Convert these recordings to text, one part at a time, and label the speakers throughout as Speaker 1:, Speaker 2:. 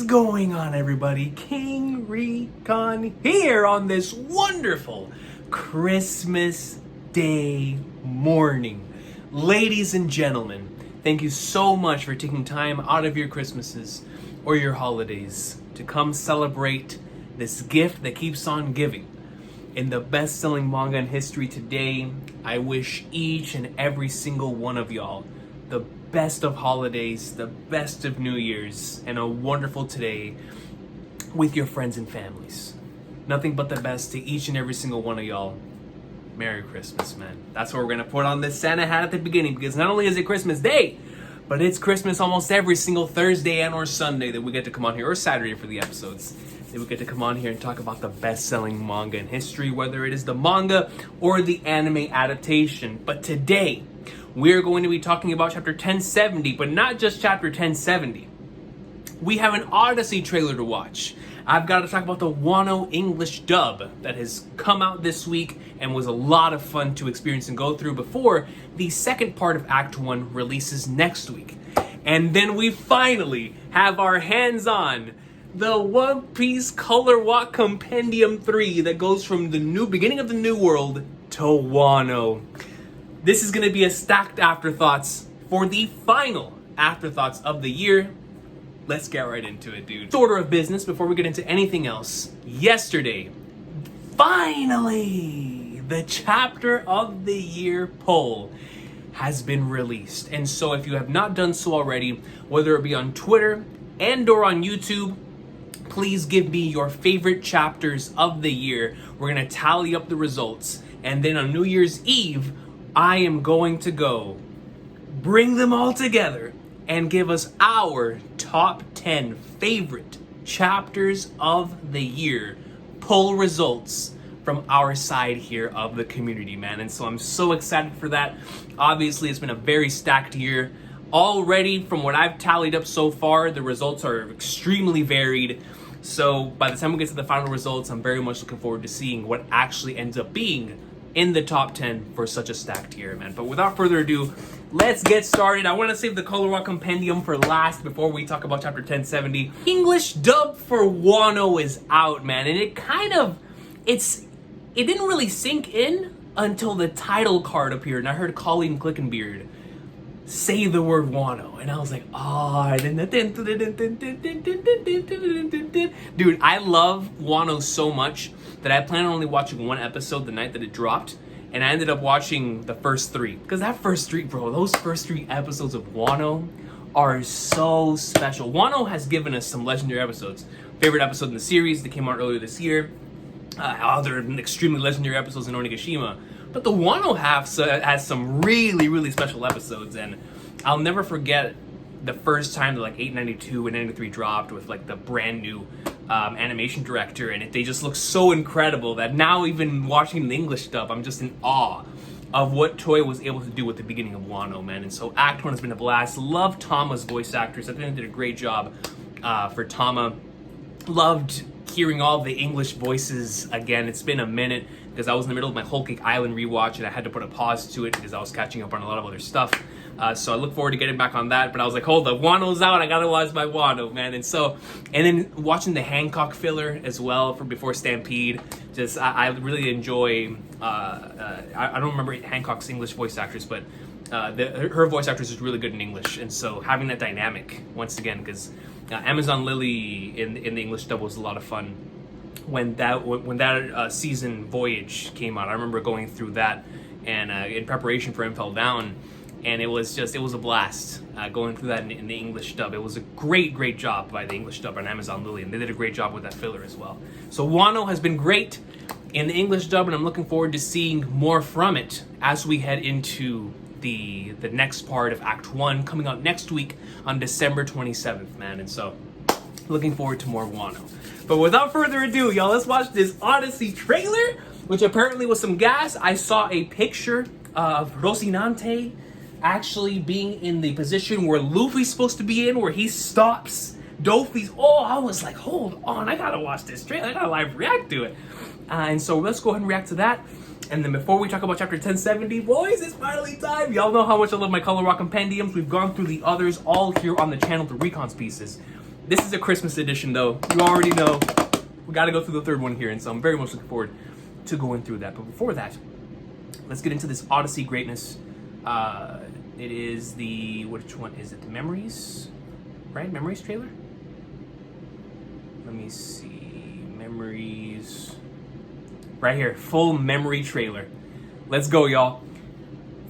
Speaker 1: going on, everybody? King Recon here on this wonderful Christmas Day morning. Ladies and gentlemen, thank you so much for taking time out of your Christmases or your holidays to come celebrate this gift that keeps on giving. In the best-selling manga in history today, I wish each and every single one of y'all the best of holidays, the best of New Year's, and a wonderful today with your friends and families. Nothing but the best to each and every single one of y'all. Merry Christmas, man. That's what we're gonna put on this Santa hat at the beginning, because not only is it Christmas Day, but it's Christmas almost every single Thursday and or Sunday that we get to come on here, or Saturday for the episodes, that we get to come on here and talk about the best-selling manga in history, whether it is the manga or the anime adaptation. But today, we're going to be talking about chapter 1070, but not just chapter 1070. We have an Odyssey trailer to watch. I've got to talk about the Wano English Dub that has come out this week and was a lot of fun to experience and go through before the second part of Act 1 releases next week. And then we finally have our hands on the One Piece Color Walk Compendium 3 that goes from the beginning of the New World to Wano. This is going to be a stacked Afterthoughts for the final Afterthoughts of the year. Let's get right into it, dude. Order of business before we get into anything else. Yesterday, finally, the chapter of the year poll has been released. And so if you have not done so already, whether it be on Twitter and or on YouTube, please give me your favorite chapters of the year. We're going to tally up the results. And then on New Year's Eve, I am going to go bring them all together and give us our top 10 favorite chapters of the year poll results from our side here of the community, man. And so I'm so excited for that. Obviously, it's been a very stacked year. Already, from what I've tallied up so far, the results are extremely varied. So by the time we get to the final results, I'm very much looking forward to seeing what actually ends up being in the top 10 for such a stacked year, man. But without further ado, let's get started. I want to save the Color Walk Compendium for last before we talk about chapter 1070. English dub for Wano is out, man. And it didn't really sink in until the title card appeared. And I heard Colleen Clickenbeard say the word Wano. And I was like, oh. Dude, I love Wano so much that I plan on only watching one episode the night that it dropped, and I ended up watching the first three. Because those first three episodes of Wano are so special. Wano has given us some legendary episodes. Favorite episode in the series that came out earlier this year. Other extremely legendary episodes in Onigashima. But the Wano half has some really, really special episodes, and I'll never forget the first time that like 892 and 93 dropped with like the brand new animation director, and they just look so incredible that now even watching the English dub, I'm just in awe of what Toei was able to do with the beginning of Wano, man. And so Act 1 has been a blast. Love Tama's voice actors. I think they did a great job for Tama. Loved hearing all the English voices again. It's been a minute because I was in the middle of my Whole Cake Island rewatch and I had to put a pause to it because I was catching up on a lot of other stuff. So I look forward to getting back on that. But I was like, hold up, Wano's out. I gotta watch my Wano, man. And then watching the Hancock filler as well from before Stampede. I really enjoy. I don't remember Hancock's English voice actress, but her voice actress is really good in English. And so having that dynamic once again, because Amazon Lily in the English dub was a lot of fun. When that season Voyage came out, I remember going through that and in preparation for Impel Down, and it was a blast going through that in the English dub. It was a great job by the English dub on Amazon Lily, and they did a great job with that filler as well. So Wano has been great in the English dub, and I'm looking forward to seeing more from it as we head into the next part of Act 1 coming out next week on December 27th, man. And so looking forward to more Wano. But without further ado, y'all, let's watch this Odyssey trailer, which apparently was some gas. I saw a picture of Rocinante actually being in the position where Luffy's supposed to be in, where he stops Doffy's. Oh, I was like, hold on, I gotta watch this trailer. I gotta live react to it. And so let's go ahead and react to that. And then before we talk about chapter 1070, boys, it's finally time. Y'all know how much I love my Color Walk Compendiums. We've gone through the others all here on the channel, the Recon's pieces. This is a Christmas edition, though. You already know. We got to go through the third one here, and so I'm very much looking forward to going through that. But before that, let's get into this Odyssey greatness. It is the, which one is it? The Memories, right? Memories trailer? Let me see. Memories. Right here. Full memory trailer. Let's go, y'all.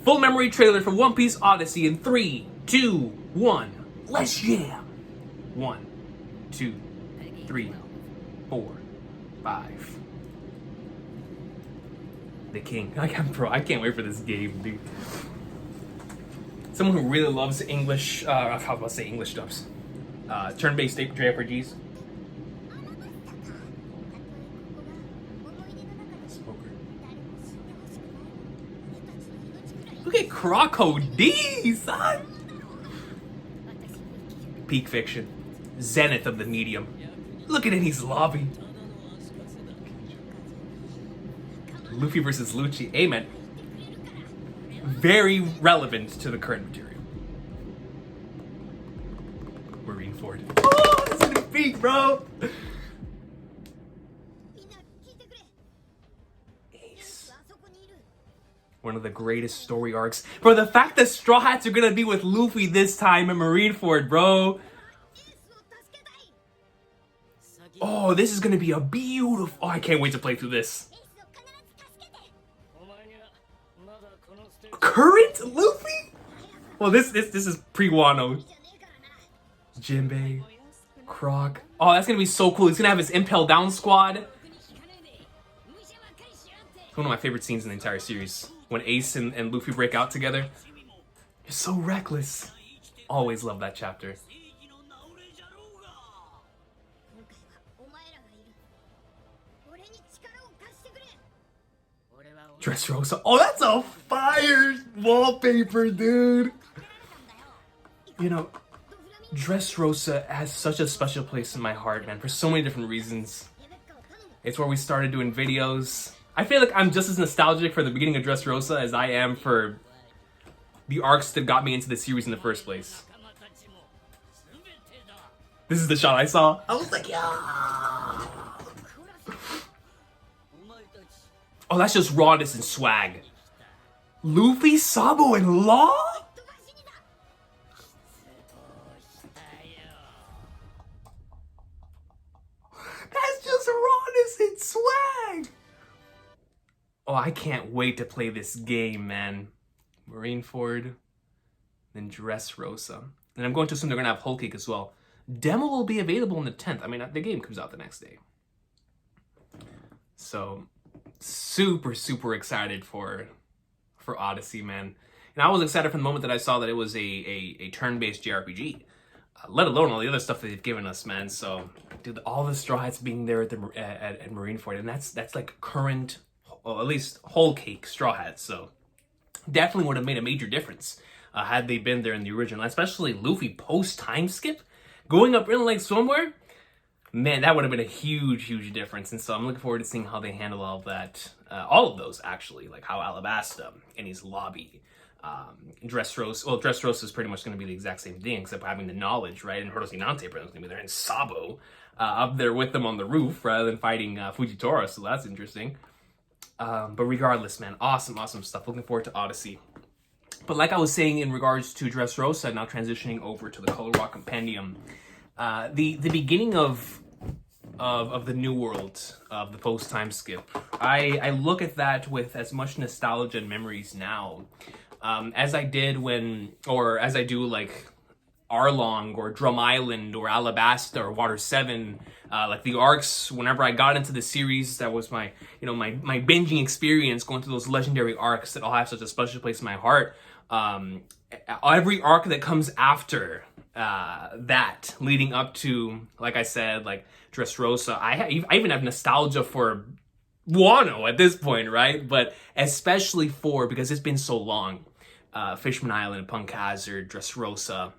Speaker 1: Full memory trailer for One Piece Odyssey in 3, 2, 1. Let's jam. 1, 2, 3, 4, 5. The king. I can't wait for this game, dude. Someone who really loves English, I was about to say English dubs. Turn-based JRPGs. Look at Croco D, son! Peak fiction. Zenith of the medium. Look at Eni's lobby. Luffy versus Lucci. Amen. Very relevant to the current material. Marineford. Oh, that's in the peak, bro! Ace. One of the greatest story arcs. Bro, the fact that Straw Hats are gonna be with Luffy this time in Marineford, bro. Oh, this is gonna be a beautiful... Oh, I can't wait to play through this. Current Luffy? Well, this is pre-Wano. Jinbei, Croc. Oh, that's gonna be so cool. He's gonna have his Impel Down squad. It's one of my favorite scenes in the entire series. When Ace and Luffy break out together. You're so reckless. Always love that chapter. Dressrosa. Oh, that's a fire wallpaper, dude. You know, Dressrosa has such a special place in my heart, man, for so many different reasons. It's where we started doing videos. I feel like I'm just as nostalgic for the beginning of Dressrosa as I am for the arcs that got me into the series in the first place. This is the shot I saw. I was like, yeah. Oh, that's just rawness and swag. Luffy, Sabo, and Law? That's just rawness and swag. Oh, I can't wait to play this game, man. Marineford, then Dressrosa. And I'm going to assume they're going to have Whole Cake as well. Demo will be available on the 10th. I mean, the game comes out the next day. So... super excited for Odyssey, man. And I was excited from the moment that I saw that it was a turn-based JRPG, let alone all the other stuff that they've given us, man. So, dude, all the Straw Hats being there at Marineford, and that's like current, well, at least Whole Cake Straw Hats. So, definitely would have made a major difference had they been there in the original, especially Luffy post time skip, going up in like swimwear. Man, that would have been a huge difference. And so I'm looking forward to seeing how they handle all of that. All of those, actually. Like how Alabasta, Eni's lobby, Dressrosa. Well, Dressrosa is pretty much going to be the exact same thing, except having the knowledge, right? And Horosinante is going to be there. And Sabo up there with them on the roof rather than fighting Fujitora. So that's interesting. But regardless, man, awesome stuff. Looking forward to Odyssey. But like I was saying in regards to Dressrosa, now transitioning over to the Color Rock Compendium. The beginning of the new world of the post time skip, I look at that with as much nostalgia and memories now as I did as I do like Arlong or Drum Island or Alabasta or Water 7, like the arcs. Whenever I got into the series, that was my my binging experience, going through those legendary arcs that all have such a special place in my heart. Every arc that comes after that, leading up to, like I said, like Dressrosa, I even have nostalgia for Wano at this point, right? But especially because it's been so long, Fishman Island, Punk Hazard, Dressrosa,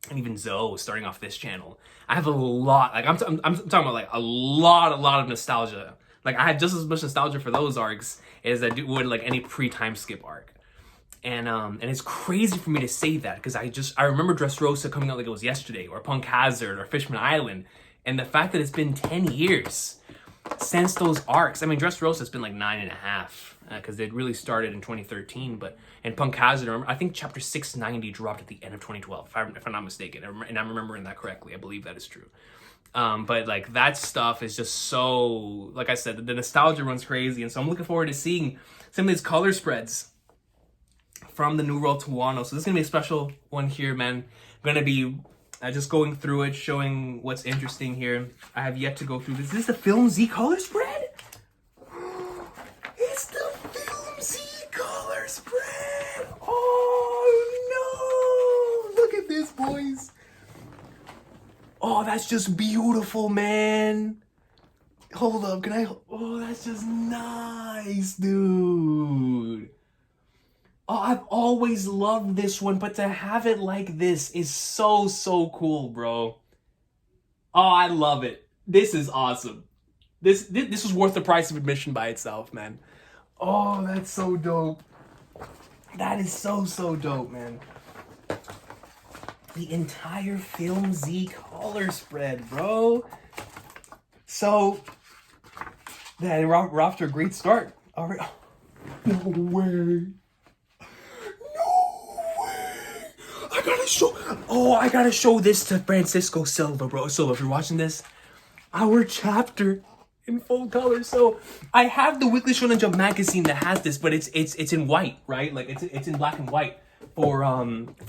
Speaker 1: and even Zoe starting off this channel. I have a lot, like I'm talking about like a lot of nostalgia. Like I had just as much nostalgia for those arcs as I would like any pre-time skip arc. And it's crazy for me to say that because I remember Dressrosa coming out like it was yesterday, or Punk Hazard, or Fishman Island, and the fact that it's been 10 years since those arcs. I mean, Dressrosa's been like 9.5 because it really started in 2013, and Punk Hazard, I think chapter 690 dropped at the end of 2012, if I'm not mistaken, and I'm remembering that correctly. I believe that is true. But like that stuff is just so, like I said, the nostalgia runs crazy, and so I'm looking forward to seeing some of these color spreads from the New World to Wano. So this is gonna be a special one here, man. I'm gonna be just going through it, showing what's interesting here. I have yet to go through this. Is this the Film Z color spread? It's the Film Z color spread. Oh no! Look at this, boys. Oh, that's just beautiful, man. Hold up, can I? Oh, that's just nice, dude. Oh, I've always loved this one, but to have it like this is so, so cool, bro. Oh, I love it. This is awesome. This was worth the price of admission by itself, man. Oh, that's so dope. That is so, so dope, man. The entire Film Z color spread, bro. So, yeah, we're off to a great start. All right. No way. I gotta show this to Francisco Silva, bro. Silva, if you're watching this, our chapter in full color. So I have the Weekly Shonen Jump magazine that has this, but it's in white, right? Like it's in black and white for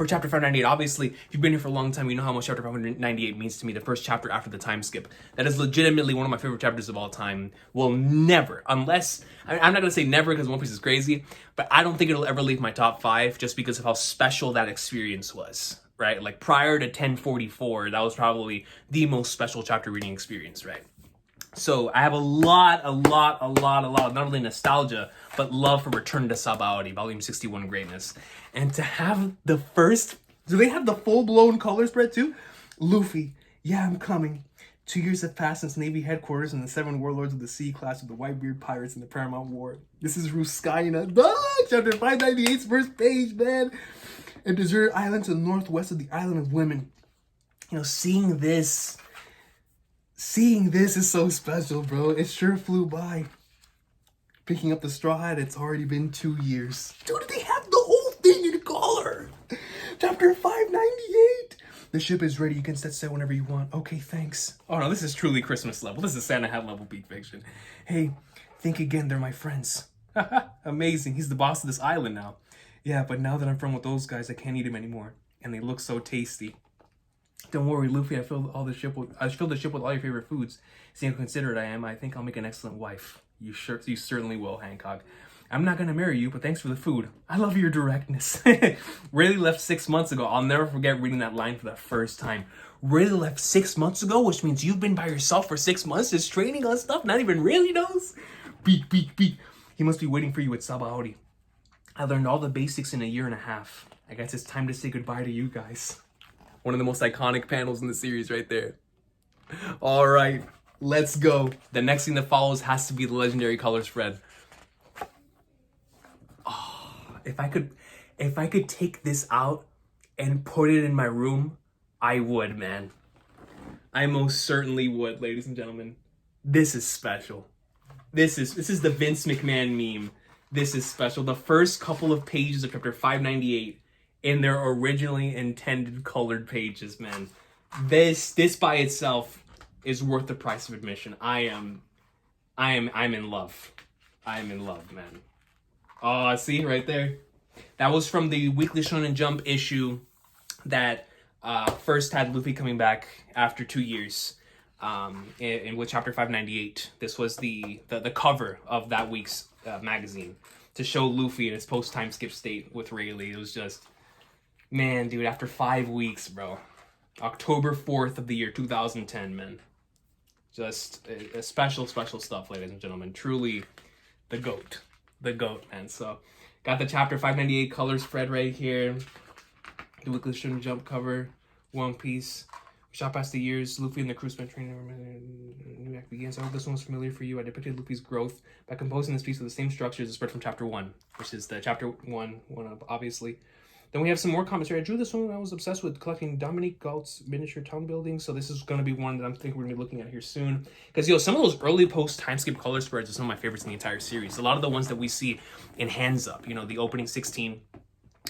Speaker 1: chapter 598. Obviously, if you've been here for a long time, you know how much chapter 598 means to me. The first chapter after the time skip. That is legitimately one of my favorite chapters of all time. Will never, unless I'm not gonna say never because One Piece is crazy, but I don't think it'll ever leave my top 5 just because of how special that experience was. Right? Like prior to 1044, that was probably the most special chapter reading experience, right? So I have a lot, not only nostalgia, but love for Return to Sabaody, Volume 61 Greatness. And to have the first, do they have the full-blown color spread too? Luffy, yeah, I'm coming. 2 years have passed since Navy headquarters and the 7 warlords of the sea clashed with the Whitebeard pirates in the Paramount War. This is Ruskaina. Chapter 598's first page, man. A deserted island to the northwest of the Island of Women. You know, seeing this is so special, bro. It sure flew by. Picking up the straw hat, it's already been 2 years. Dude, they have the whole thing in color. Chapter 598. The ship is ready. You can set sail whenever you want. Okay, thanks. Oh no, this is truly Christmas level. This is Santa Hat level peak fiction. Hey, think again. They're my friends. Amazing. He's the boss of this island now. Yeah, but now that I'm from with those guys, I can't eat them anymore. And they look so tasty. Don't worry, Luffy, I filled the ship with all your favorite foods. See how considerate I am. I think I'll make an excellent wife. You certainly will, Hancock. I'm not gonna marry you, but thanks for the food. I love your directness. Rayleigh left 6 months ago. I'll never forget reading that line for the first time. Rayleigh left 6 months ago, which means you've been by yourself for 6 months just training on stuff not even Rayleigh knows? Beak. He must be waiting for you at Sabaody. I learned all the basics in a year and a half. I guess it's time to say goodbye to you guys. One of the most iconic panels in the series right there. All right, let's go. The next thing that follows has to be the legendary color spread. Oh, if I could take this out and put it in my room, I would, man. I most certainly would, ladies and gentlemen. This is special. This is the Vince McMahon meme. This is special. The first couple of pages of chapter 598 in their originally intended colored pages, man. This by itself is worth the price of admission. I'm in love. I am in love, man. Oh, see right there. That was from the Weekly Shonen Jump issue that first had Luffy coming back after 2 years. In with chapter 598. This was the cover of that week's magazine to show Luffy in his post-time skip state with Rayleigh. It was just, man, dude, after 5 weeks, bro. October 4th of the year 2010, man. Just a special stuff, ladies and gentlemen. Truly the GOAT, man. So, got the chapter 598 color spread right here. The Weekly Shonen Jump cover, One Piece. Shot past the years, Luffy and the crew spent training. act begins. I hope this one was familiar for you. I depicted Luffy's growth by composing this piece with the same structure as the spread from chapter 1, which is the chapter 1-up, obviously. Then we have some more comments here. I drew this one when I was obsessed with collecting Dominique Gault's miniature town buildings. So this is going to be one that I'm thinking we're going to be looking at here soon. Because, some of those early post timeskip color spreads are some of my favorites in the entire series. A lot of the ones that we see in Hands Up, the opening 16,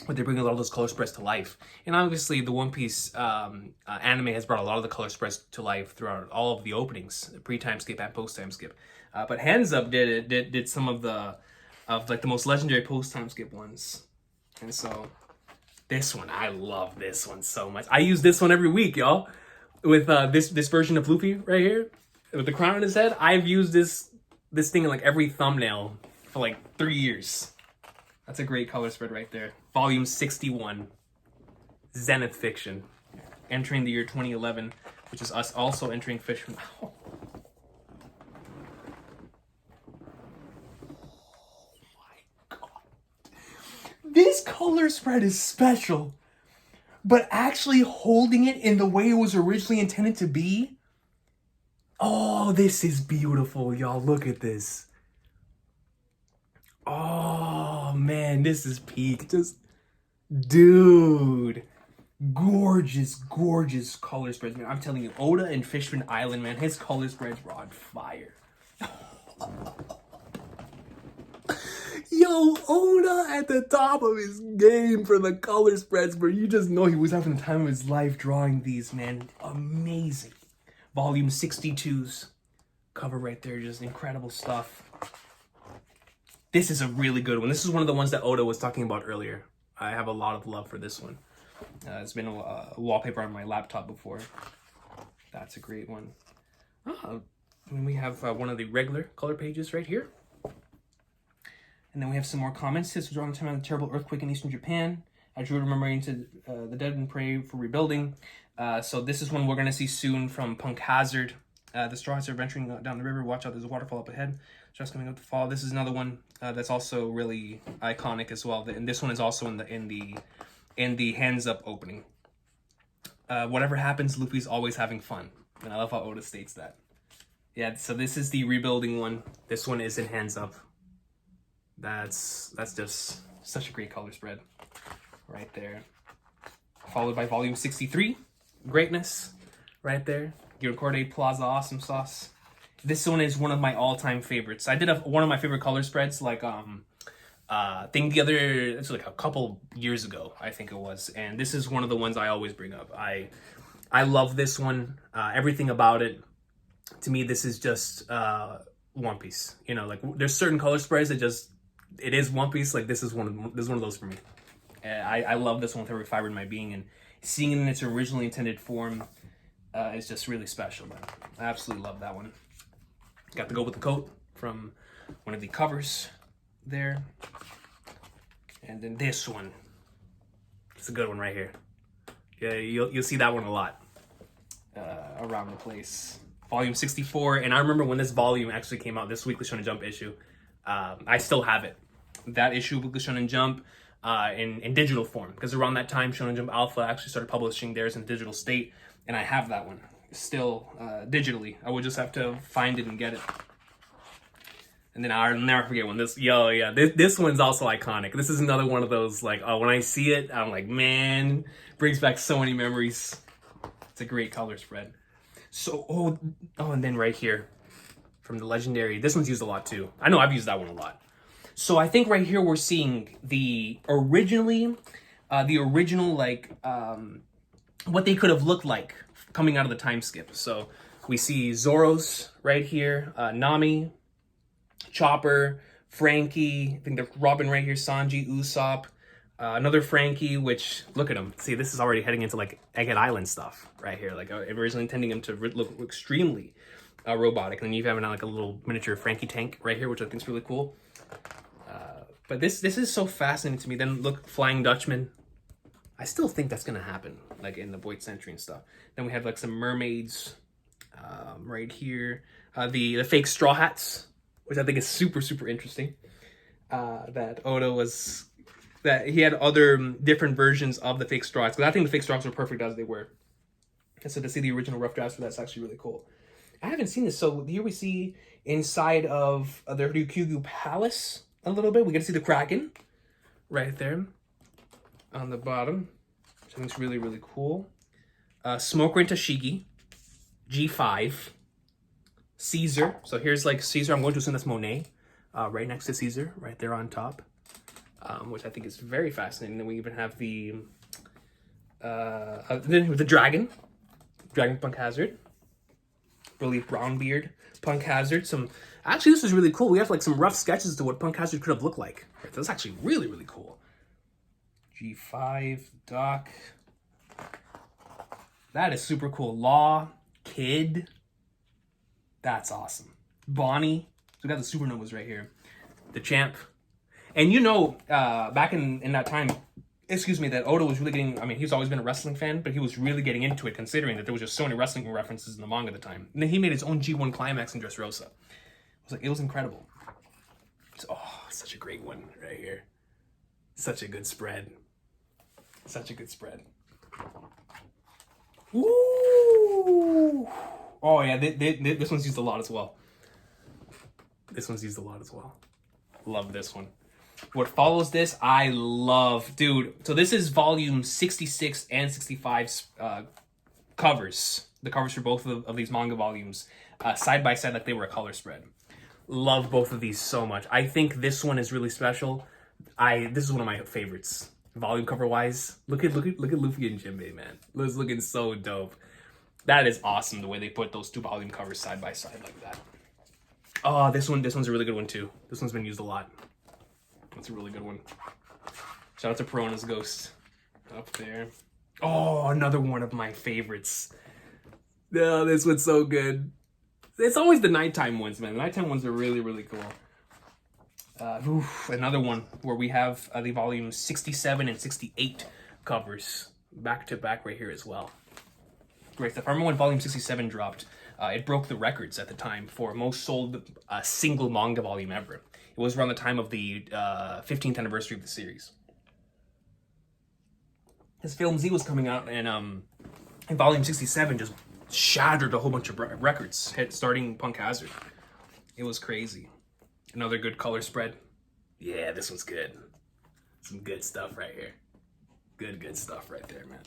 Speaker 1: where they bring a lot of those color spreads to life. And obviously the One Piece anime has brought a lot of the color spreads to life throughout all of the openings, pre-timeskip and post-timeskip. But Hands Up did some of the most legendary post-timeskip ones. And so this one, I love this one so much. I use this one every week, y'all. With this version of Luffy right here, with the crown on his head. I've used this thing in like every thumbnail for like 3 years. That's a great color spread right there. Volume 61, Zenith Fiction, entering the year 2011, which is us also entering Fishman. Oh. My God. This color spread is special, but actually holding it in the way it was originally intended to be, oh, this is beautiful, y'all. Look at this. Oh, man, this is peak. Just, dude. Gorgeous, gorgeous color spreads, man. I'm telling you, Oda and Fishman Island, man, his color spreads were on fire. Yo, Oda at the top of his game for the color spreads, where you just know he was having the time of his life drawing these, man. Amazing. Volume 62's cover right there, just incredible stuff. This is a really good one. This is one of the ones that Oda was talking about earlier. I have a lot of love for this one. It's been a wallpaper on my laptop before. That's a great one. And we have one of the regular color pages right here. And then we have some more comments. This was around the time of the terrible earthquake in eastern Japan. I drew remembering to the dead and pray for rebuilding. So this is one we're going to see soon from Punk Hazard. The Straw Hats are venturing down the river. Watch out, there's a waterfall up ahead. Just coming up to fall. This is another one that's also really iconic as well. And this one is also in the Hands Up opening. Whatever happens, Luffy's always having fun. And I love how Oda states that. Yeah, so this is the rebuilding one. This one is in Hands Up. That's just such a great color spread right there. Followed by volume 63, Greatness, right there. Gyokorde Plaza Awesome Sauce. This one is one of my all-time favorites. I did one of my favorite color spreads, like it's like a couple years ago, I think it was. And this is one of the ones I always bring up. I love this one. Everything about it. To me, this is just One Piece. Like there's certain color spreads that just, it is One Piece. Like this is one of those for me. I love this one with every fiber in my being, and seeing it in its originally intended form is just really special, man. I absolutely love that one. Got to go with the coat from one of the covers there. And then this one. It's a good one right here. Yeah, you'll see that one a lot around the place. Volume 64, and I remember when this volume actually came out, this Weekly Shonen Jump issue. I still have it. That issue of Weekly Shonen Jump in digital form, because around that time Shonen Jump Alpha actually started publishing theirs in digital state, and I have that one still digitally. I would just have to find it and get it. And then I'll never forget one. This one's also iconic. This is another one of those, like, when I see it, I'm like, man, brings back so many memories. It's a great color spread. So, and then right here, from the legendary, this one's used a lot too. I know I've used that one a lot. So I think right here we're seeing the original, like, what they could have looked like coming out of the time skip. So we see Zoro's right here, Nami, Chopper, Frankie, I think there's Robin right here, Sanji, Usopp, another Frankie, which, look at him. See, this is already heading into like Egghead Island stuff right here. Like originally intending him to look extremely robotic. And then you have like a little miniature Frankie tank right here, which I think is really cool. But this is so fascinating to me. Then look, Flying Dutchman. I still think that's gonna happen, like in the Void Century and stuff. Then we have like some mermaids right here. The fake Straw Hats, which I think is super, super interesting. That Oda was, that he had other different versions of the fake Straw Hats, because I think the fake Straw Hats were perfect as they were. And so to see the original rough drafts for that's actually really cool. I haven't seen this. So here we see inside of the Ryukyu Palace a little bit. We get to see the Kraken right there on the bottom, which I think is really, really cool. Smoke Rain Tashigi, G5, Caesar. So here's like Caesar. I'm going to assume that's Monet, right next to Caesar, right there on top, which I think is very fascinating. Then we even have the Dragon Punk Hazard, Relief Brownbeard Punk Hazard. Actually, this is really cool. We have like some rough sketches to what Punk Hazard could have looked like. That's actually really, really cool. G5, Doc. That is super cool. Law, Kid. That's awesome. Bonnie. So we got the supernovas right here. The Champ. And you know, back in that time, that Oda was really getting, I mean, he's always been a wrestling fan, but he was really getting into it considering that there was just so many wrestling references in the manga at the time. And then he made his own G1 climax in Dressrosa. It was incredible. Such a great one right here. Such a good spread. Such a good spread. Ooh. Oh yeah, this one's used a lot as well. Love this one. What follows this, I love. Dude, so this is volume 66 and 65's covers. The covers for both of these manga volumes. Side by side like they were a color spread. Love both of these so much. I think this one is really special. This is one of my favorites. Volume cover wise. Look at Luffy and Jinbei, man. It's looking so dope. That is awesome the way they put those two volume covers side by side like that. Oh, this one's a really good one too. This one's been used a lot. That's a really good one. Shout out to Perona's Ghost up there. Oh, another one of my favorites. Oh, this one's so good. It's always the nighttime ones, man. The nighttime ones are really, really cool. Another one where we have the volumes 67 and 68 covers back to back right here as well. Great stuff. I remember when volume 67 dropped, it broke the records at the time for most sold single manga volume ever. It was around the time of the 15th anniversary of the series. His Film Z was coming out, and volume 67 just shattered a whole bunch of records, starting Punk Hazard. It was crazy. Another good color spread. Yeah, this one's good. Some good stuff right here. Good stuff right there, man.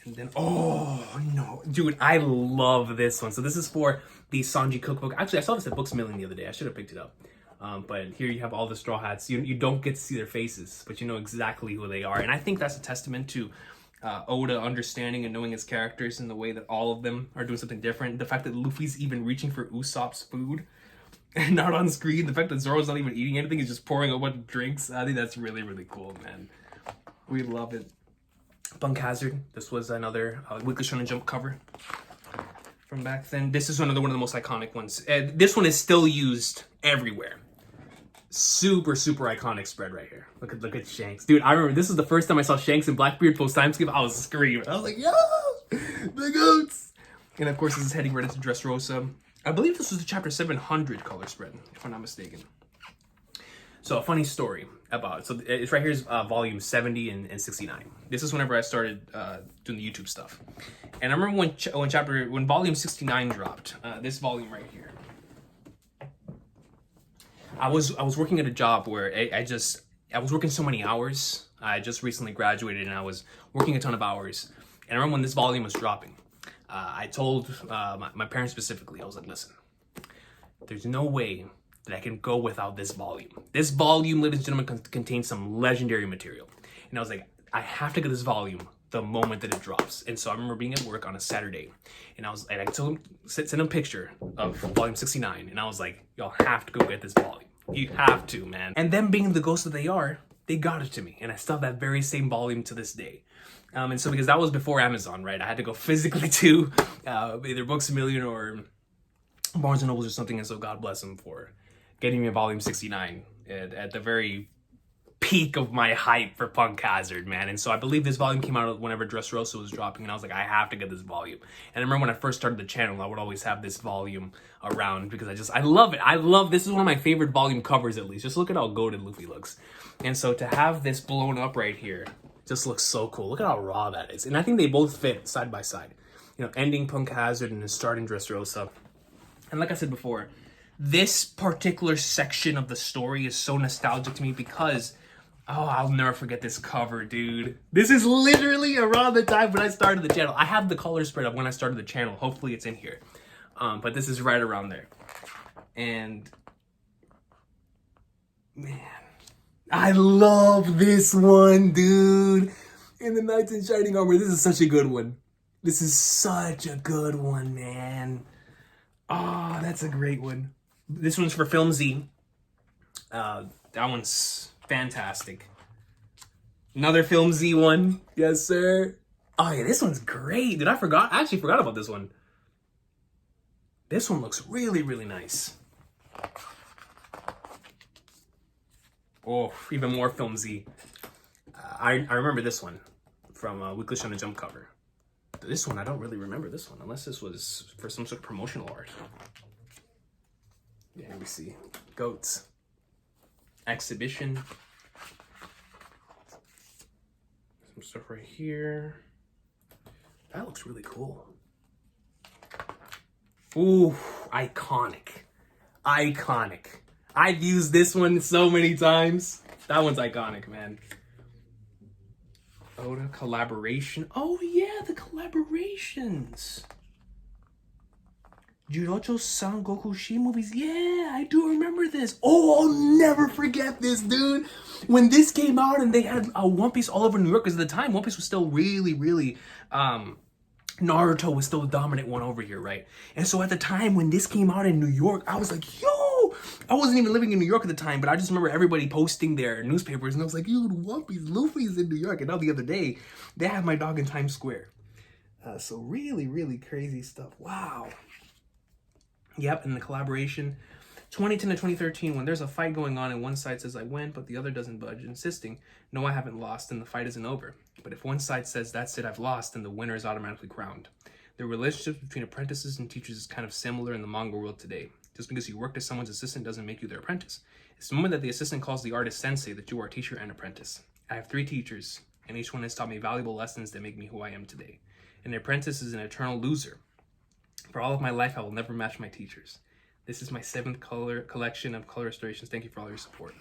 Speaker 1: And then, oh no, dude, I love this one. So this is for the Sanji cookbook. Actually, I saw this at Books Milling the other day. I should have picked it up. But here you have all the Straw Hats. You don't get to see their faces, but you know exactly who they are. And I think that's a testament to Oda understanding and knowing his characters in the way that all of them are doing something different. The fact that Luffy's even reaching for Usopp's food and not on screen. The fact that Zoro's not even eating anything, he's just pouring a bunch of drinks. I think that's really, really cool, man. We love it. Punk Hazard. This was another Weekly Shonen Jump cover from back then. This is another one of the most iconic ones. This one is still used everywhere. Super, super iconic spread right here. Look at Shanks. Dude, I remember this is the first time I saw Shanks and Blackbeard post time skip. I was screaming. I was like, yo, the goats. And of course, this is heading right into Dressrosa. I believe this was the chapter 700 color spread, if I'm not mistaken. So a funny story about it. So it's right here's volume 70 and 69. This is whenever I started doing the YouTube stuff. And I remember when volume 69 dropped, this volume right here. I was working at a job where I was working so many hours. I just recently graduated and I was working a ton of hours. And I remember when this volume was dropping, I told my parents specifically, I was like, listen, there's no way that I can go without this volume. This volume, ladies and gentlemen, contains some legendary material. And I was like, I have to get this volume the moment that it drops. And so I remember being at work on a Saturday, and I told him, sent him a picture of volume 69, and I was like, y'all have to go get this volume. You have to, man. And them being the ghosts that they are, they got it to me, and I still have that very same volume to this day. And so because that was before Amazon, right? I had to go physically to either Books A Million or Barnes & Nobles or something, and so God bless them for getting me a volume 69 at the very peak of my hype for Punk Hazard, man. And so I believe this volume came out whenever Dressrosa was dropping, and I was like, I have to get this volume. And I remember when I first started the channel, I would always have this volume around because I love it. This is one of my favorite volume covers, at least. Just look at how goated Luffy looks. And so to have this blown up right here just looks so cool. Look at how raw that is. And I think they both fit side by side. you know, ending Punk Hazard and then starting Dressrosa. And like I said before, this particular section of the story is so nostalgic to me because, oh, I'll never forget this cover, dude. This is literally around the time when I started the channel. I have the color spread of when I started the channel. Hopefully it's in here. But this is right around there. And, man, I love this one, dude. In the Knights in Shining Armor, this is such a good one. This is such a good one, man. Oh, that's a great one. This one's for Film Z. That one's fantastic. Another Film Z one. Yes, sir. Oh, yeah, this one's great. Dude, I actually forgot about this one. This one looks really, really nice. Oh, even more Film Z. I remember this one from Weekly Shonen Jump cover. This one, I don't really remember this one, unless this was for some sort of promotional art. Yeah, we see. Goats. Exhibition. Some stuff right here. That looks really cool. Ooh, iconic. Iconic. I've used this one so many times. That one's iconic, man. Oda collaboration. Oh yeah, the collaborations. Jurocho San Goku Shi movies. Yeah, I do remember this. Oh, I'll never forget this, dude. When this came out and they had One Piece all over New York, because at the time One Piece was still really, really Naruto was still the dominant one over here, right? And so at the time when this came out in New York, I was like, yo! I wasn't even living in New York at the time, but I just remember everybody posting their newspapers, and I was like, yo, One Piece, Luffy's in New York. And now the other day, they have my dog in Times Square. So really, really crazy stuff. Wow. Yep, and the collaboration. 2010 to 2013, when there's a fight going on and one side says I win, but the other doesn't budge, insisting, no, I haven't lost, and the fight isn't over. But if one side says that's it, I've lost, then the winner is automatically crowned. The relationship between apprentices and teachers is kind of similar in the manga world today. Just because you worked as someone's assistant doesn't make you their apprentice. It's the moment that the assistant calls the artist sensei that you are teacher and apprentice. I have 3 teachers, and each one has taught me valuable lessons that make me who I am today. An apprentice is an eternal loser. For all of my life, I will never match my teachers. This is my 7th collection of color illustrations. Thank you for all your support.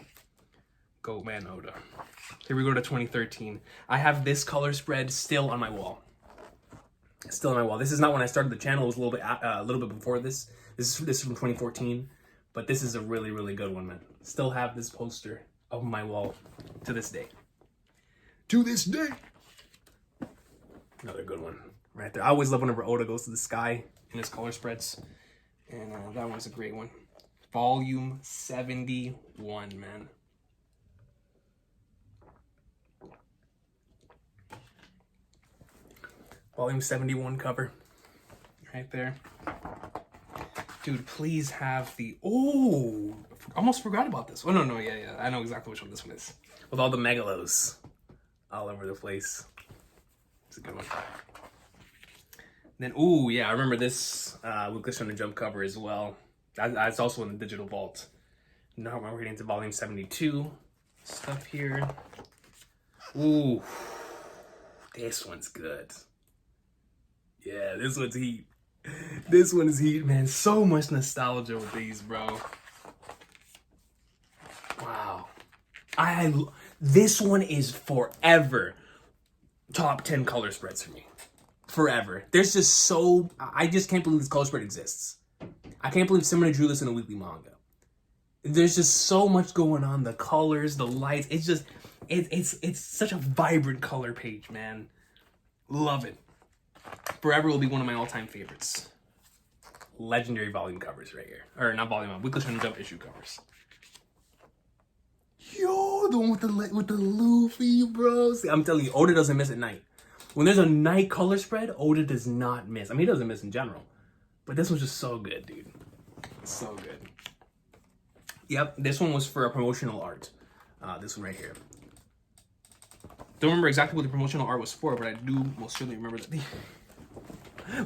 Speaker 1: Go, man, Oda. Here we go to 2013. I have this color spread still on my wall. Still on my wall. This is not when I started the channel. It was a little bit before this. This is from 2014. But this is a really, really good one, man. Still have this poster on my wall to this day. To this day. Another good one right there. I always love whenever Oda goes to the sky in his color spreads. And that one's a great one. Volume 71, man. Volume 71 cover. Right there. Dude, please have the... Oh! Almost forgot about this. Oh, no, yeah. I know exactly which one this one is. With all the megalos all over the place. It's a good one. Then, ooh, yeah, I remember this Weekly Shonen Jump cover as well. That's also in the digital vault. Now we're getting into volume 72 stuff here. Ooh, this one's good. Yeah, this one's heat. This one is heat, man. So much nostalgia with these, bro. Wow. This one is forever top 10 color spreads for me. Forever. There's just so... I just can't believe this color spread exists. I can't believe somebody drew this in a weekly manga. There's just so much going on. The colors, the lights. It's just... It's such a vibrant color page, man. Love it. Forever will be one of my all-time favorites. Legendary volume covers right here. Or not volume, Weekly Shonen Jump issue covers. Yo, the one with the Luffy, bro. See, I'm telling you, Oda doesn't miss at night. When there's a night color spread, Oda does not miss. I mean, he doesn't miss in general. But this was just so good, dude. So good. Yep, this one was for a promotional art. This one right here. Don't remember exactly what the promotional art was for, but I do most certainly remember that.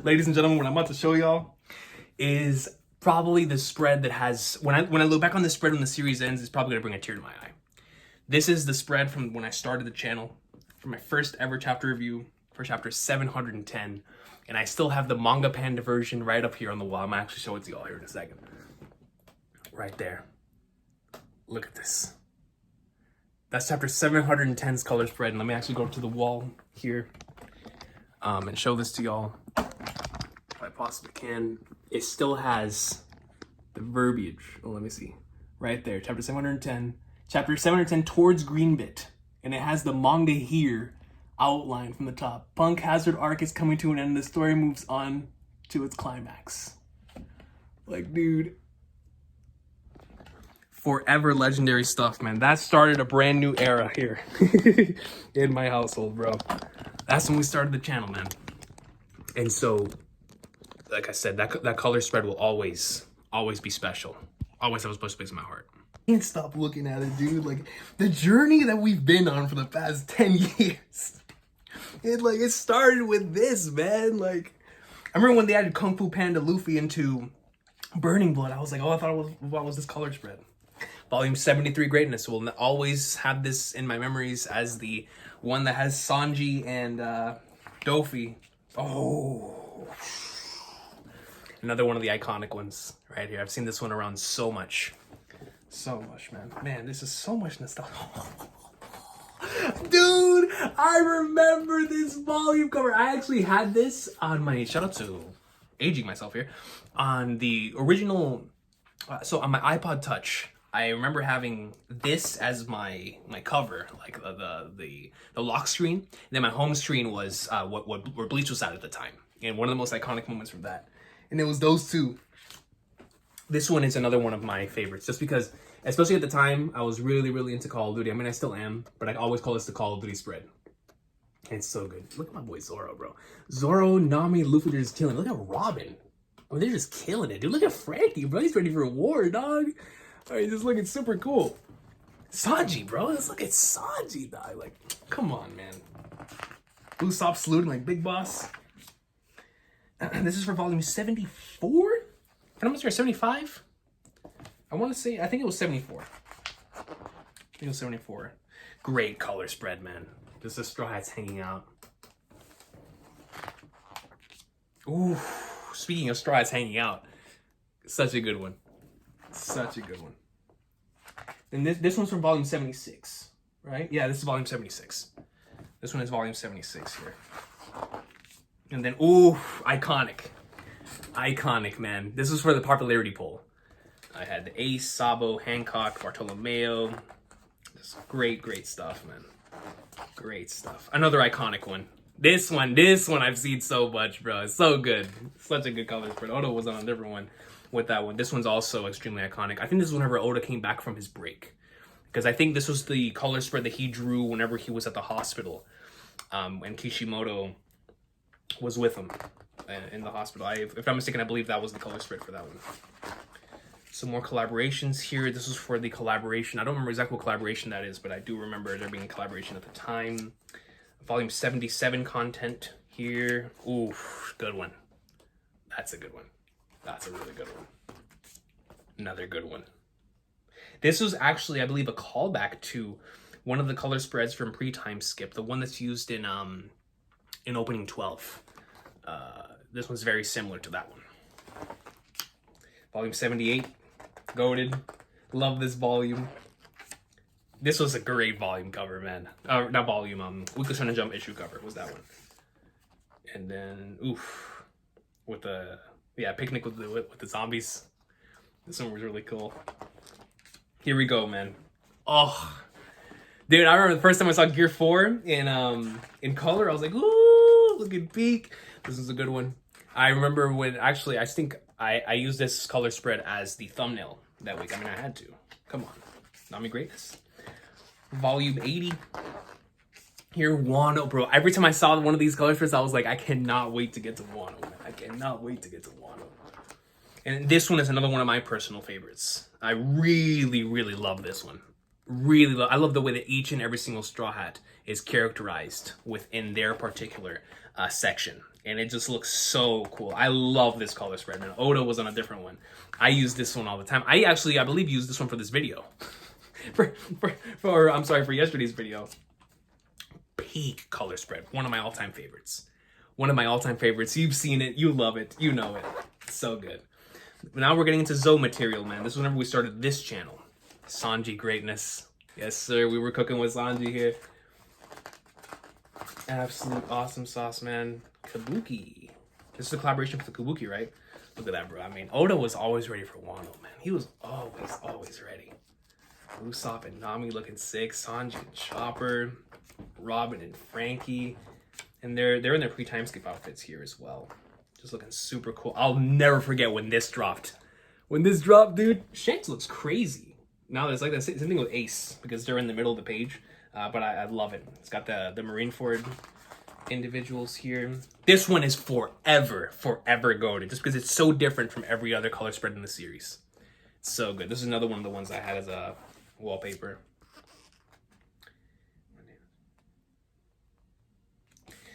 Speaker 1: Ladies and gentlemen, what I'm about to show y'all is probably the spread that has... When I look back on this spread when the series ends, it's probably going to bring a tear to my eye. This is the spread from when I started the channel. For my first ever chapter review, for chapter 710. And I still have the manga panda version right up here on the wall. I'm gonna actually show it to y'all here in a second. Right there. Look at this. That's chapter 710's color spread. And let me actually go to the wall here and show this to y'all if I possibly can. It still has the verbiage. Oh, let me see. Right there, chapter 710. Chapter 710 towards Greenbit. And it has the manga here outlined from the top. Punk Hazard arc is coming to an end. The story moves on to its climax. Like, dude. Forever legendary stuff, man. That started a brand new era here in my household, bro. That's when we started the channel, man. And so, like I said, that color spread will always be special. Always have a special place in my heart. Can't stop looking at it, dude. Like, the journey that we've been on for the past 10 years. It started with this, man. Like, I remember when they added Kung Fu Panda Luffy into Burning Blood, I was like, oh, I thought it was, what was this color spread? Volume 73 Greatness will always have this in my memories as the one that has Sanji and Dofi. Oh, another one of the iconic ones right here. I've seen this one around so much, man. Man, this is so much nostalgia. Dude, I remember this volume cover. I actually had this on my, shout out to aging myself here, on the original, so on my iPod Touch. I remember having this as my cover, like the lock screen. And then my home screen was where Bleach was at the time, and one of the most iconic moments from that. And it was those two. This one is another one of my favorites, just because, especially at the time, I was really into Call of Duty. I mean, I still am, but I always call this the Call of Duty spread. And it's so good. Look at my boy Zoro, bro. Zoro, Nami, Luffy, they're just killing. Look at Robin. I mean, they're just killing it, dude. Look at Frankie, bro. He's ready for a war, dog. Oh, he's just looking super cool. Sanji, bro. Let's look at Sanji, dog. Like, come on, man. Usopp saluting like Big Boss. This is for volume 74? Can I must 75? I want to say, I think it was 74. I think it was 74. Great color spread, man. Just the Straw Hats hanging out. Ooh, speaking of Straw Hats hanging out, such a good one. Such a good one. And this one's from volume 76, right? Yeah, this is volume 76. This one is volume 76 here. And then, ooh, iconic. Iconic, man. This was for the popularity poll. I had the Ace, Sabo, Hancock, Bartolomeo. Just great stuff, man. Great stuff. Another iconic one. This one I've seen so much, bro. It's so good. Such a good color spread. Oda was on a different one with that one. This one's also extremely iconic. I think this is whenever Oda came back from his break, because I think this was the color spread that he drew whenever he was at the hospital, and Kishimoto was with him in the hospital. If I'm not mistaken, I believe that was the color spread for that one. Some more collaborations here. This was for the collaboration. I don't remember exactly what collaboration that is, but I do remember there being a collaboration at the time. Volume 77 content here. Ooh, good one. That's a good one. That's a really good one. Another good one. This was actually, I believe, a callback to one of the color spreads from Pre-Time Skip, the one that's used in Opening 12. This one's very similar to that one. Volume 78, goated. Love this volume. This was a great volume cover, man. Not volume, Weekly Shonen Jump issue cover was that one. And then, oof, with the, yeah, Picnic with the zombies. This one was really cool. Here we go, man. Oh, dude, I remember the first time I saw Gear 4 in color, I was like, ooh, look at Peak. This is a good one. I remember when, actually, I think I used this color spread as the thumbnail that week. I mean, I had to. Come on. Nami Greatness. Volume 80. Here, Wano, bro. Every time I saw one of these color spreads, I was like, I cannot wait to get to Wano, man. I cannot wait to get to Wano. And this one is another one of my personal favorites. I really love this one. I love the way that each and every single Straw Hat is characterized within their particular section. And it just looks so cool. I love this color spread, man. Oda was on a different one. I use this one all the time. I believe, used this one for this video. for yesterday's video. Peak color spread. One of my all-time favorites. One of my all-time favorites. You've seen it. You love it. You know it. It's so good. Now we're getting into Zoe material, man. This was whenever we started this channel. Sanji greatness. Yes, sir. We were cooking with Sanji here. Absolute awesome sauce, man. Kabuki. This is a collaboration with the Kabuki, right? Look at that, bro. I mean, Oda was always ready for Wano, man. He was always ready. Usopp and Nami looking sick. Sanji and Chopper. Robin and Frankie. And they're in their pre-time skip outfits here as well. Just looking super cool. I'll never forget when this dropped. When this dropped, dude, Shanks looks crazy. Now there's like the same thing with Ace, because they're in the middle of the page. But I love it. It's got the Marineford individuals here. This one is forever goated, just because it's so different from every other color spread in the series. It's so good. This is another one of the ones I had as a wallpaper.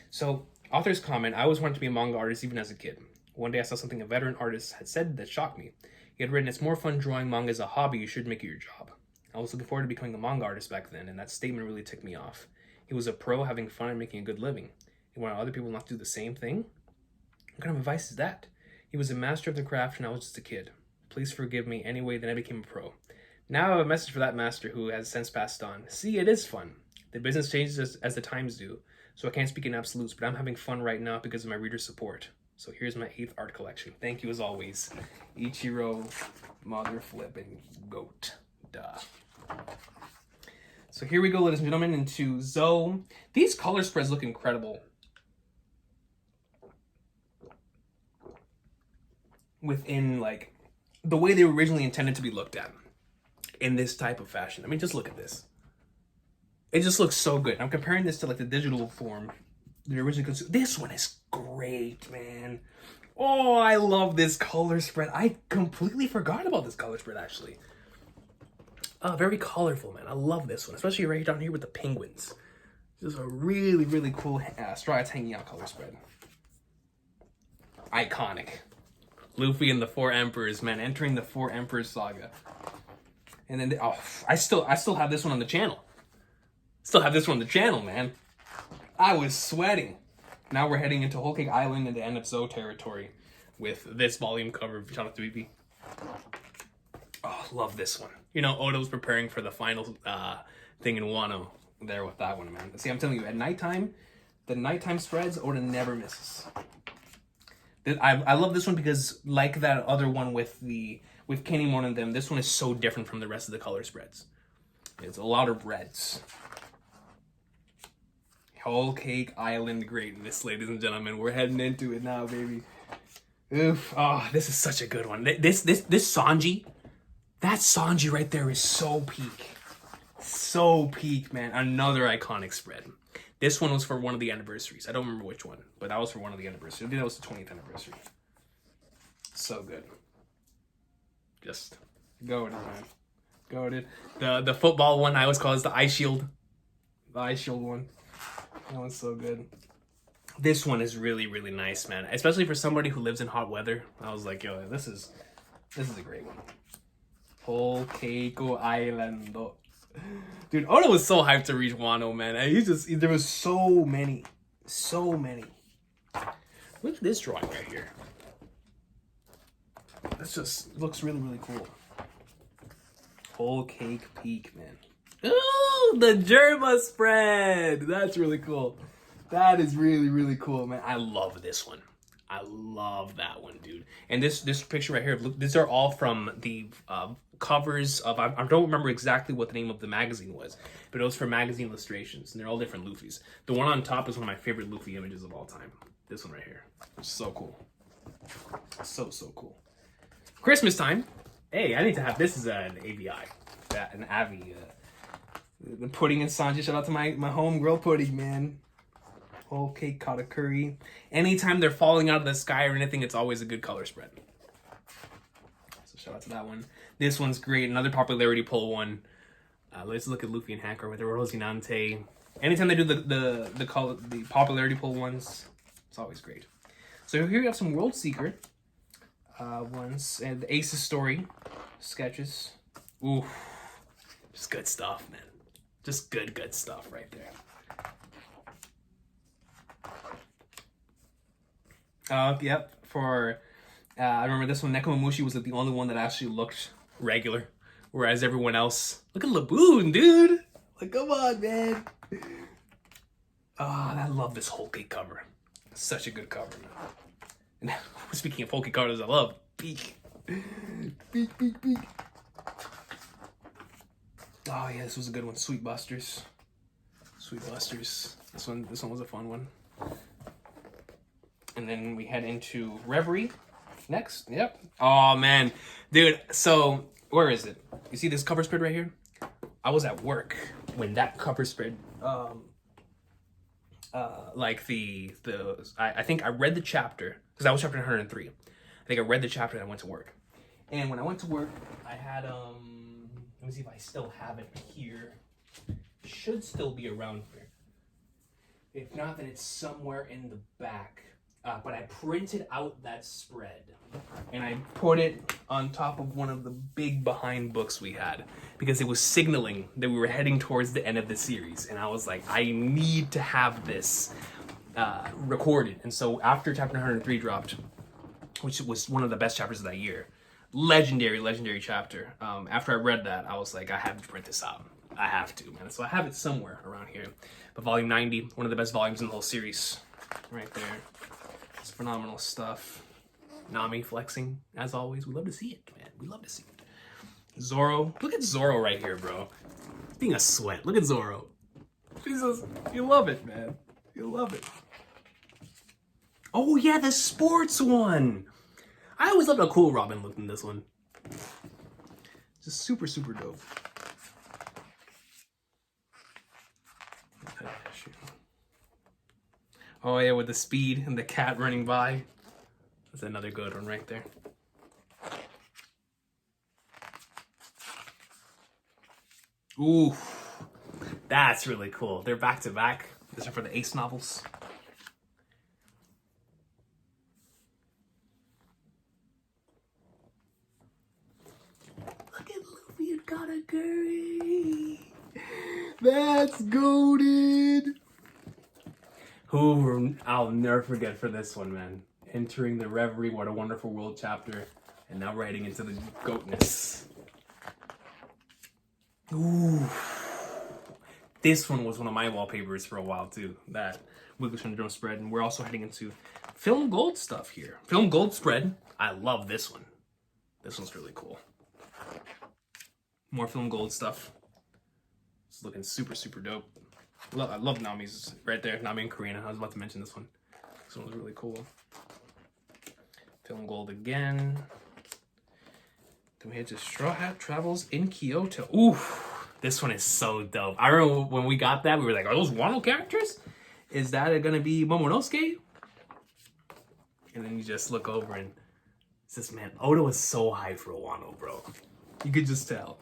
Speaker 1: So, author's comment, I always wanted to be a manga artist even as a kid. One day I saw something a veteran artist had said that shocked me. He had written, it's more fun drawing manga as a hobby, you should make it your job. I was looking forward to becoming a manga artist back then, and that statement really ticked me off. He was a pro having fun and making a good living. He wanted other people not to do the same thing? What kind of advice is that? He was a master of the craft and I was just a kid. Please forgive me anyway, then I became a pro. Now I have a message for that master who has since passed on. See, it is fun. The business changes as the times do. So I can't speak in absolutes, but I'm having fun right now because of my reader support. So here's my 8th art collection. Thank you as always. Ichiro, mother flipping goat. Duh. So here we go, ladies and gentlemen, into Zoe. These color spreads look incredible. Within, like, the way they were originally intended to be looked at. In this type of fashion. I mean, just look at this. It just looks so good. I'm comparing this to like the digital form. The original. This one is great, man. Oh, I love this color spread. I completely forgot about this color spread, actually. Very colorful, man. I love this one, especially right down here with the penguins. Just a really cool Straw Hats Hanging Out color spread. Iconic. Luffy and the 4 Emperors, man. Entering the 4 Emperors saga. And then, I still have this one on the channel. Still have this one on the channel, man. I was sweating. Now we're heading into Whole Cake Island and the end of Zoe territory with this volume cover. Shout out to BP. Oh, love this one. You know, Oda was preparing for the final thing in Wano there with that one, man. See, I'm telling you, at nighttime, the nighttime spreads, Oda never misses. I love this one because, like that other one with Kinemon and them, this one is so different from the rest of the color spreads. It's a lot of reds. Whole Cake Island greatness, ladies and gentlemen. We're heading into it now, baby. Oof. Oh, this is such a good one. This Sanji, that Sanji right there is so peak. So peak, man. Another iconic spread. This one was for one of the anniversaries. I don't remember which one, but that was for one of the anniversaries. I think that was the 20th anniversary. So good. Just goated, man. Goated. The football one I always call is the Ice Shield. The Ice Shield one. That one's so good. This one is really nice, man. Especially for somebody who lives in hot weather. I was like, yo, this is a great one. Whole Cake Island. Dude, Oda was so hyped to reach Wano, man. There was so many. Look at this drawing right here. This just looks really cool. Whole Cake Peak, man. Ooh, the Germa spread. That's really cool. That is really cool, man. I love this one. I love that one, dude. And this picture right here, look, these are all from the covers of, I don't remember exactly what the name of the magazine was, but it was for magazine illustrations, and they're all different Luffys. The one on top is one of my favorite Luffy images of all time. This one right here. It's so cool. So cool. Christmas time. Hey, I need to have this as an AVI. An Avi. The pudding and Sanji. Shout out to my homegirl pudding, man. Whole Cake Katakuri. Anytime they're falling out of the sky or anything, it's always a good color spread. So shout out to that one. This one's great. Another popularity poll one. Let's look at Luffy and Hanker with the Rosinante. Anytime they do the popularity poll ones, it's always great. So here we have some World Secret ones and the Ace's story sketches. Ooh, just good stuff, man. Just good stuff right there. Yep. For I remember this one. Nekomamushi was the only one that actually looked regular, whereas everyone else. Look at Laboon, dude. Like, come on, man. I love this whole cake cover. Such a good cover, man. And speaking of Poke covers, I love Peak. Peak. Oh yeah, this was a good one. Sweet Busters. This one was a fun one. And then we head into Reverie next. Yep. Oh man, dude. So where is it? You see this cover spread right here? I was at work when that cover spread. I think I read the chapter because that was chapter 103. I think I read the chapter and I went to work. And when I went to work, I had let me see if I still have it here. It should still be around here. If not, then it's somewhere in the back. But I printed out that spread and I put it on top of one of the big behind books we had because it was signaling that we were heading towards the end of the series. And I was like, I need to have this recorded. And so after chapter 103 dropped, which was one of the best chapters of that year, legendary chapter. After I read that, I was like, I have to print this out. I have to, man. So I have it somewhere around here. But volume 90, one of the best volumes in the whole series, right there. It's phenomenal stuff. Nami flexing, as always. We love to see it, man. We love to see it. Zoro. Look at Zoro right here, bro. Being a sweat. Look at Zoro. Jesus. You love it, man. You love it. Oh, yeah, the sports one. I always loved how cool Robin looked in this one. Just super dope. Oh yeah, with the speed and the cat running by. That's another good one right there. Ooh, that's really cool. They're back to back. These are for the Ace novels. Look at Luffy and Katakuri. That's goated. Who I'll never forget for this one, man. Entering the Reverie, What a Wonderful World chapter, and now writing into the goatness. Ooh. This one was one of my wallpapers for a while too. That Wiggles from the Drum spread, and we're also heading into Film Gold stuff here. Film Gold spread. I love this one. This one's really cool. More Film Gold stuff. It's looking super dope. I love Nami's right there. Nami and Karina. I was about to mention this one. This one was really cool. Film Gold again. Then we head to Straw Hat Travels in Kyoto. Ooh, this one is so dope. I remember when we got that, we were like, are those Wano characters? Is that gonna be Momonosuke? And then you just look over and it's just, man, Oda was so hyped for Wano, bro. You could just tell.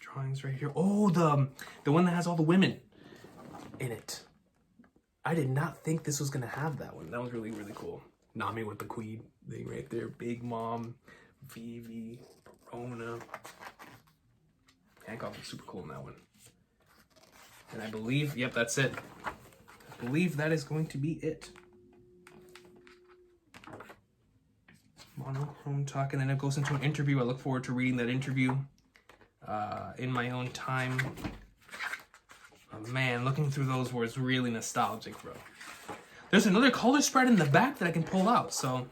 Speaker 1: Drawings right here. Oh, the one that has all the women in it. I did not think this was gonna have that one. That was really cool. Nami with the queen thing right there. Big Mom, Vivi, Rona. Hancock was super cool in that one. And I believe, yep, that's it. I believe that is going to be it. Monochrome talk, and then it goes into an interview. I look forward to reading that interview in my own time. Oh, man, looking through those was really nostalgic, bro. There's another color spread in the back that I can pull out, so.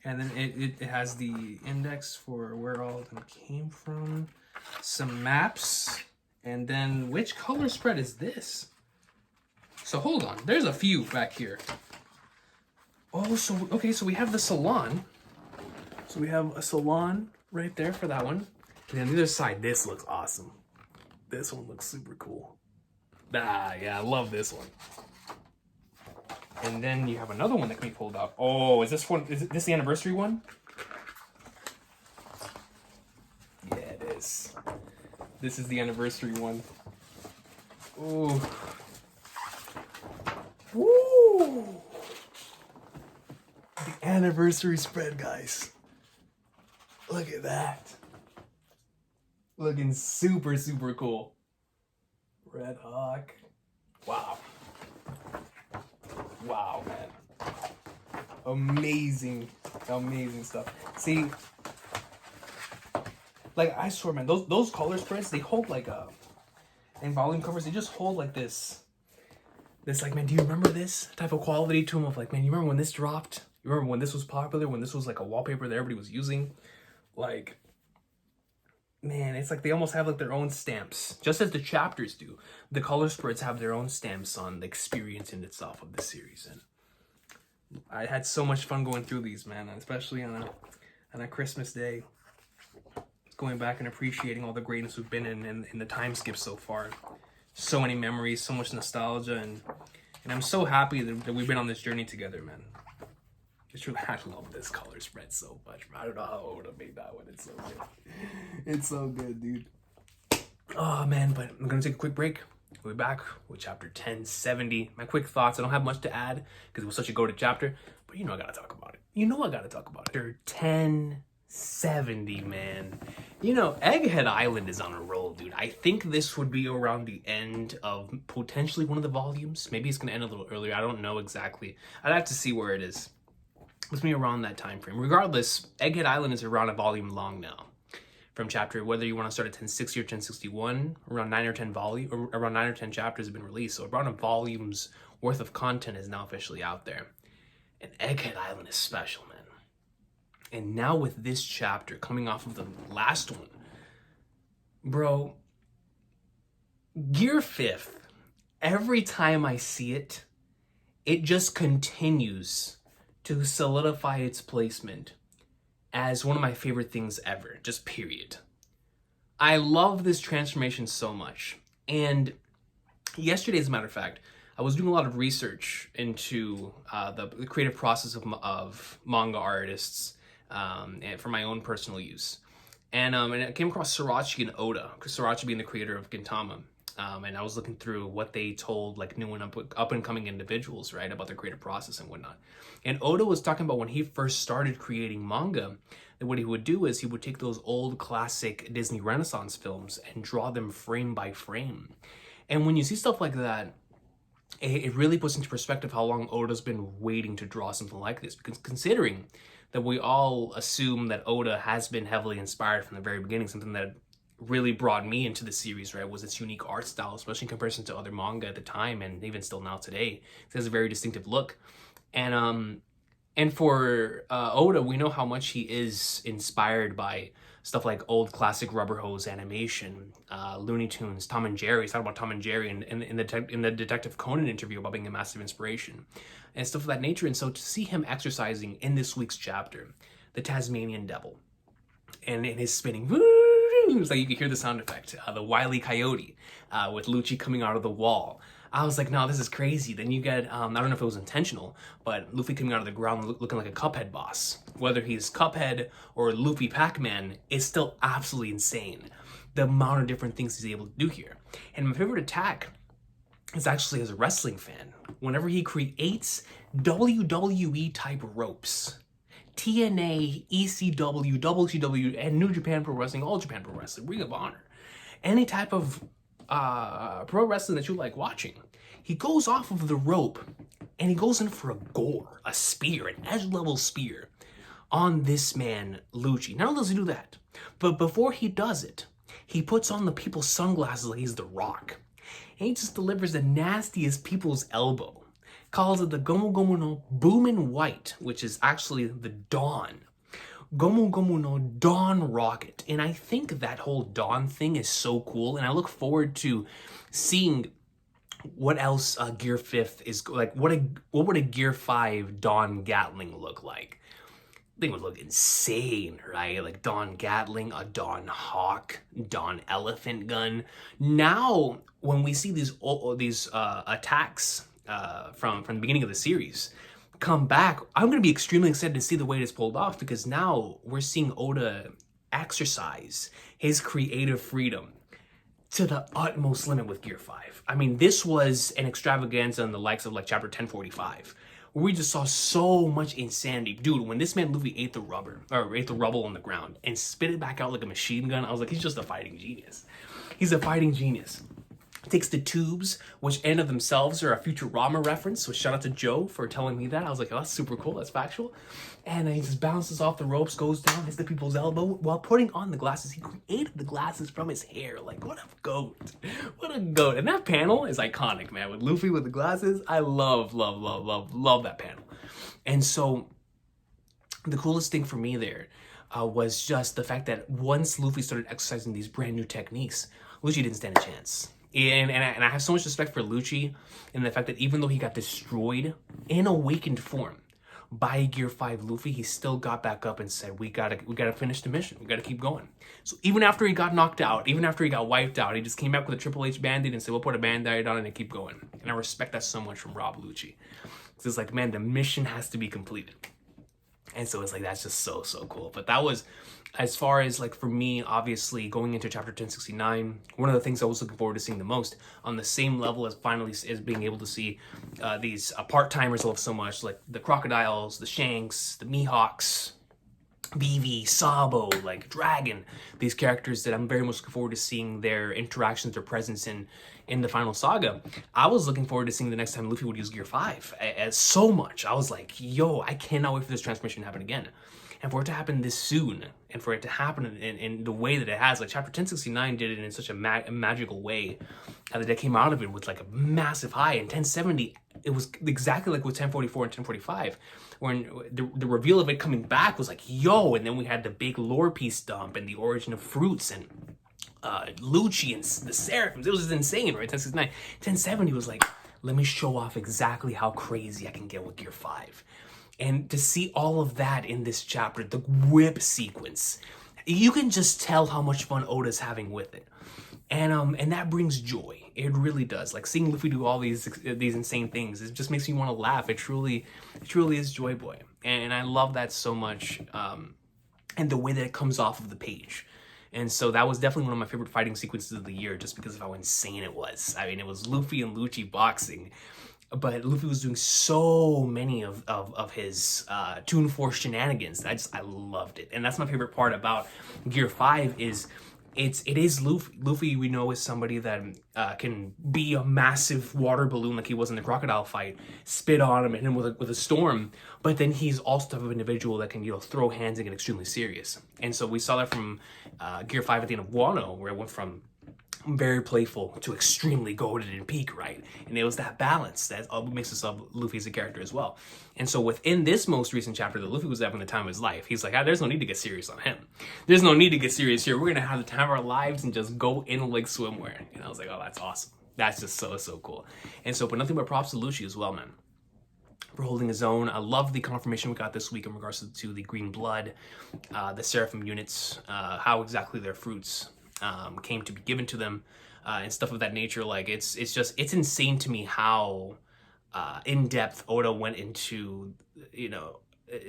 Speaker 1: And then it has the index for where all of them came from, some maps, and then which color spread is this? So hold on, there's a few back here. Oh, so, okay, so we have the salon. So we have a salon right there for that one. And on the other side, this looks awesome. This one looks super cool. Ah, yeah, I love this one. And then you have another one that can be pulled out. Oh, is this one, is this the anniversary one? Yeah, it is. This is the anniversary one. Ooh. Woo! The anniversary spread, guys. Look at that. Looking super cool. Red Hawk. Wow. Wow, man. Amazing stuff. See, like, I swear, man, those color spreads, they hold like and volume covers, they just hold like this, like, man, do you remember this type of quality to them of like, man, you remember when this dropped? You remember when this was popular, when this was like a wallpaper that everybody was using? Like, man, it's like they almost have like their own stamps, just as the chapters do. The color spreads have their own stamps on the experience in itself of the series, and I had so much fun going through these, man, especially on a Christmas day. Going back and appreciating all the greatness we've been in the time skip so far. So many memories, so much nostalgia, and I'm so happy that we've been on this journey together, man. I love this color spread so much. I don't know how I would have made that one. It's so good. It's so good, dude. Oh, man, but I'm going to take a quick break. We'll be back with chapter 1070. My quick thoughts. I don't have much to add because it was such a goated chapter, but you know I got to talk about it. Chapter 1070, man. You know, Egghead Island is on a roll, dude. I think this would be around the end of potentially one of the volumes. Maybe it's going to end a little earlier. I don't know exactly. I'd have to see where it is. It's me around that time frame. Regardless, Egghead Island is around a volume long now. From chapter, whether you want to start at 1060 or 1061, around 9 or 10 chapters have been released. So around a volume's worth of content is now officially out there. And Egghead Island is special, man. And now with this chapter coming off of the last one, bro, Gear 5th, every time I see it, it just continues to solidify its placement as one of my favorite things ever, just period. I love this transformation so much. And yesterday, as a matter of fact, I was doing a lot of research into the creative process of manga artists and for my own personal use. And I came across Sorachi and Oda, Sorachi being the creator of Gintama. And I was looking through what they told like new and up and coming individuals, right, about their creative process and whatnot. And Oda was talking about when he first started creating manga, that what he would do is he would take those old classic Disney Renaissance films and draw them frame by frame. And when you see stuff like that, it really puts into perspective how long Oda's been waiting to draw something like this. Because considering that we all assume that Oda has been heavily inspired from the very beginning, something that really brought me into the series, right, was its unique art style, especially in comparison to other manga at the time and even still now today. It has a very distinctive look. And for Oda, we know how much he is inspired by stuff like old classic Rubber Hose animation, Looney Tunes, Tom and Jerry. He's talking about Tom and Jerry in the Detective Conan interview about being a massive inspiration and stuff of that nature. And so to see him exercising in this week's chapter, the Tasmanian Devil, and in his spinning, it's like you can hear the sound effect, the Wile E. Coyote with Lucci coming out of the wall. I was like, no, this is crazy. Then you get, I don't know if it was intentional, but Luffy coming out of the ground looking like a Cuphead boss. Whether he's Cuphead or Luffy Pac-Man, is still absolutely insane. The amount of different things he's able to do here. And my favorite attack is actually as a wrestling fan. Whenever he creates WWE type ropes, TNA, ECW, WCW, and New Japan Pro Wrestling, All Japan Pro Wrestling, Ring of Honor, any type of pro wrestling that you like watching, he goes off of the rope and he goes in for a gore, a spear, an edge level spear on this man, Lucci. Not only does he do that, but before he does it, he puts on the people's sunglasses like he's The Rock. And he just delivers the nastiest people's elbow. Calls it the Gomu Gomu no Boomin' White, which is actually the Dawn. Gomu Gomu no Dawn Rocket. And I think that whole Dawn thing is so cool. And I look forward to seeing what else Gear 5th is like. What would a Gear 5 Dawn Gatling look like? I think it would look insane, right? Like Dawn Gatling, a Dawn Hawk, Dawn Elephant Gun. Now, when we see these attacks from the beginning of the series come back, I'm going to be extremely excited to see the way it's pulled off, because now we're seeing Oda exercise his creative freedom to the utmost limit with Gear 5. I mean, this was an extravaganza in the likes of like chapter 1045, where we just saw so much insanity. Dude, when this man Luffy ate the rubble on the ground and spit it back out like a machine gun, I was like, he's just a fighting genius. He's a fighting genius. takes the tubes, which in of themselves are a Futurama reference. So shout out to Joe for telling me that. I was like, oh, that's super cool. That's factual. And he just bounces off the ropes, goes down, hits the people's elbow while putting on the glasses. He created the glasses from his hair. Like, what a goat. What a goat. And that panel is iconic, man. With Luffy with the glasses, I love that panel. And so the coolest thing for me there was just the fact that once Luffy started exercising these brand new techniques, Lucci didn't stand a chance. And I have so much respect for Lucci in the fact that even though he got destroyed in awakened form by Gear 5 Luffy, he still got back up and said, we gotta finish the mission. We gotta keep going. So even after he got knocked out, even after he got wiped out, he just came back with a Triple H Band-Aid and said, we'll put a Band-Aid on it and keep going. And I respect that so much from Rob Lucci. Because it's like, man, the mission has to be completed. And so it's like, that's just so cool. But that was, as far as like for me, obviously going into chapter 1069, one of the things I was looking forward to seeing the most, on the same level as finally is being able to see these part-timers I love so much, like the Crocodiles, the Shanks, the Mihawks, Vivi, Sabo, like Dragon, these characters that I'm very much looking forward to seeing their interactions, their presence in the final saga. I was looking forward to seeing the next time Luffy would use Gear 5 as so much. I was like, yo, I cannot wait for this transformation to happen again. And for it to happen this soon, and for it to happen in the way that it has, like chapter 1069 did it in such a magical way, and that it came out of it with like a massive high. And 1070, it was exactly like with 1044 and 1045, when the reveal of it coming back was like, yo, and then we had the big lore piece dump and the origin of fruits and Lucci and the Seraphims. It was just insane, right? 1069. 1070 was like, let me show off exactly how crazy I can get with Gear 5. And to see all of that in this chapter, the whip sequence, you can just tell how much fun Oda's having with it. And that brings joy. It really does. Like seeing Luffy do all these insane things, it just makes me want to laugh. It truly is Joy Boy. And I love that so much. And the way that it comes off of the page. And so that was definitely one of my favorite fighting sequences of the year, just because of how insane it was. I mean, it was Luffy and Lucci boxing, but Luffy was doing so many of his Toon Force shenanigans. I loved it. And that's my favorite part about Gear 5 is it is Luffy. Luffy, we know, is somebody that can be a massive water balloon like he was in the crocodile fight, spit on him and hit him with a storm, but then he's also the type of individual that can, throw hands and get extremely serious. And so we saw that from Gear 5 at the end of Wano, where it went from very playful to extremely goated and peak, right? And it was that balance that makes us love Luffy as a character as well. And so within this most recent chapter that Luffy was having the time of his life, he's like, there's no need to get serious on him. There's no need to get serious here. We're gonna have the time of our lives and just go in like swimwear. And I was like, oh, that's awesome. That's just so cool. And so, but nothing but props to Lucci as well, man, for holding his own. I love the confirmation we got this week in regards to the green blood, the Seraphim units, how exactly their fruits came to be given to them, and stuff of that nature. Like it's insane to me how in depth Oda went into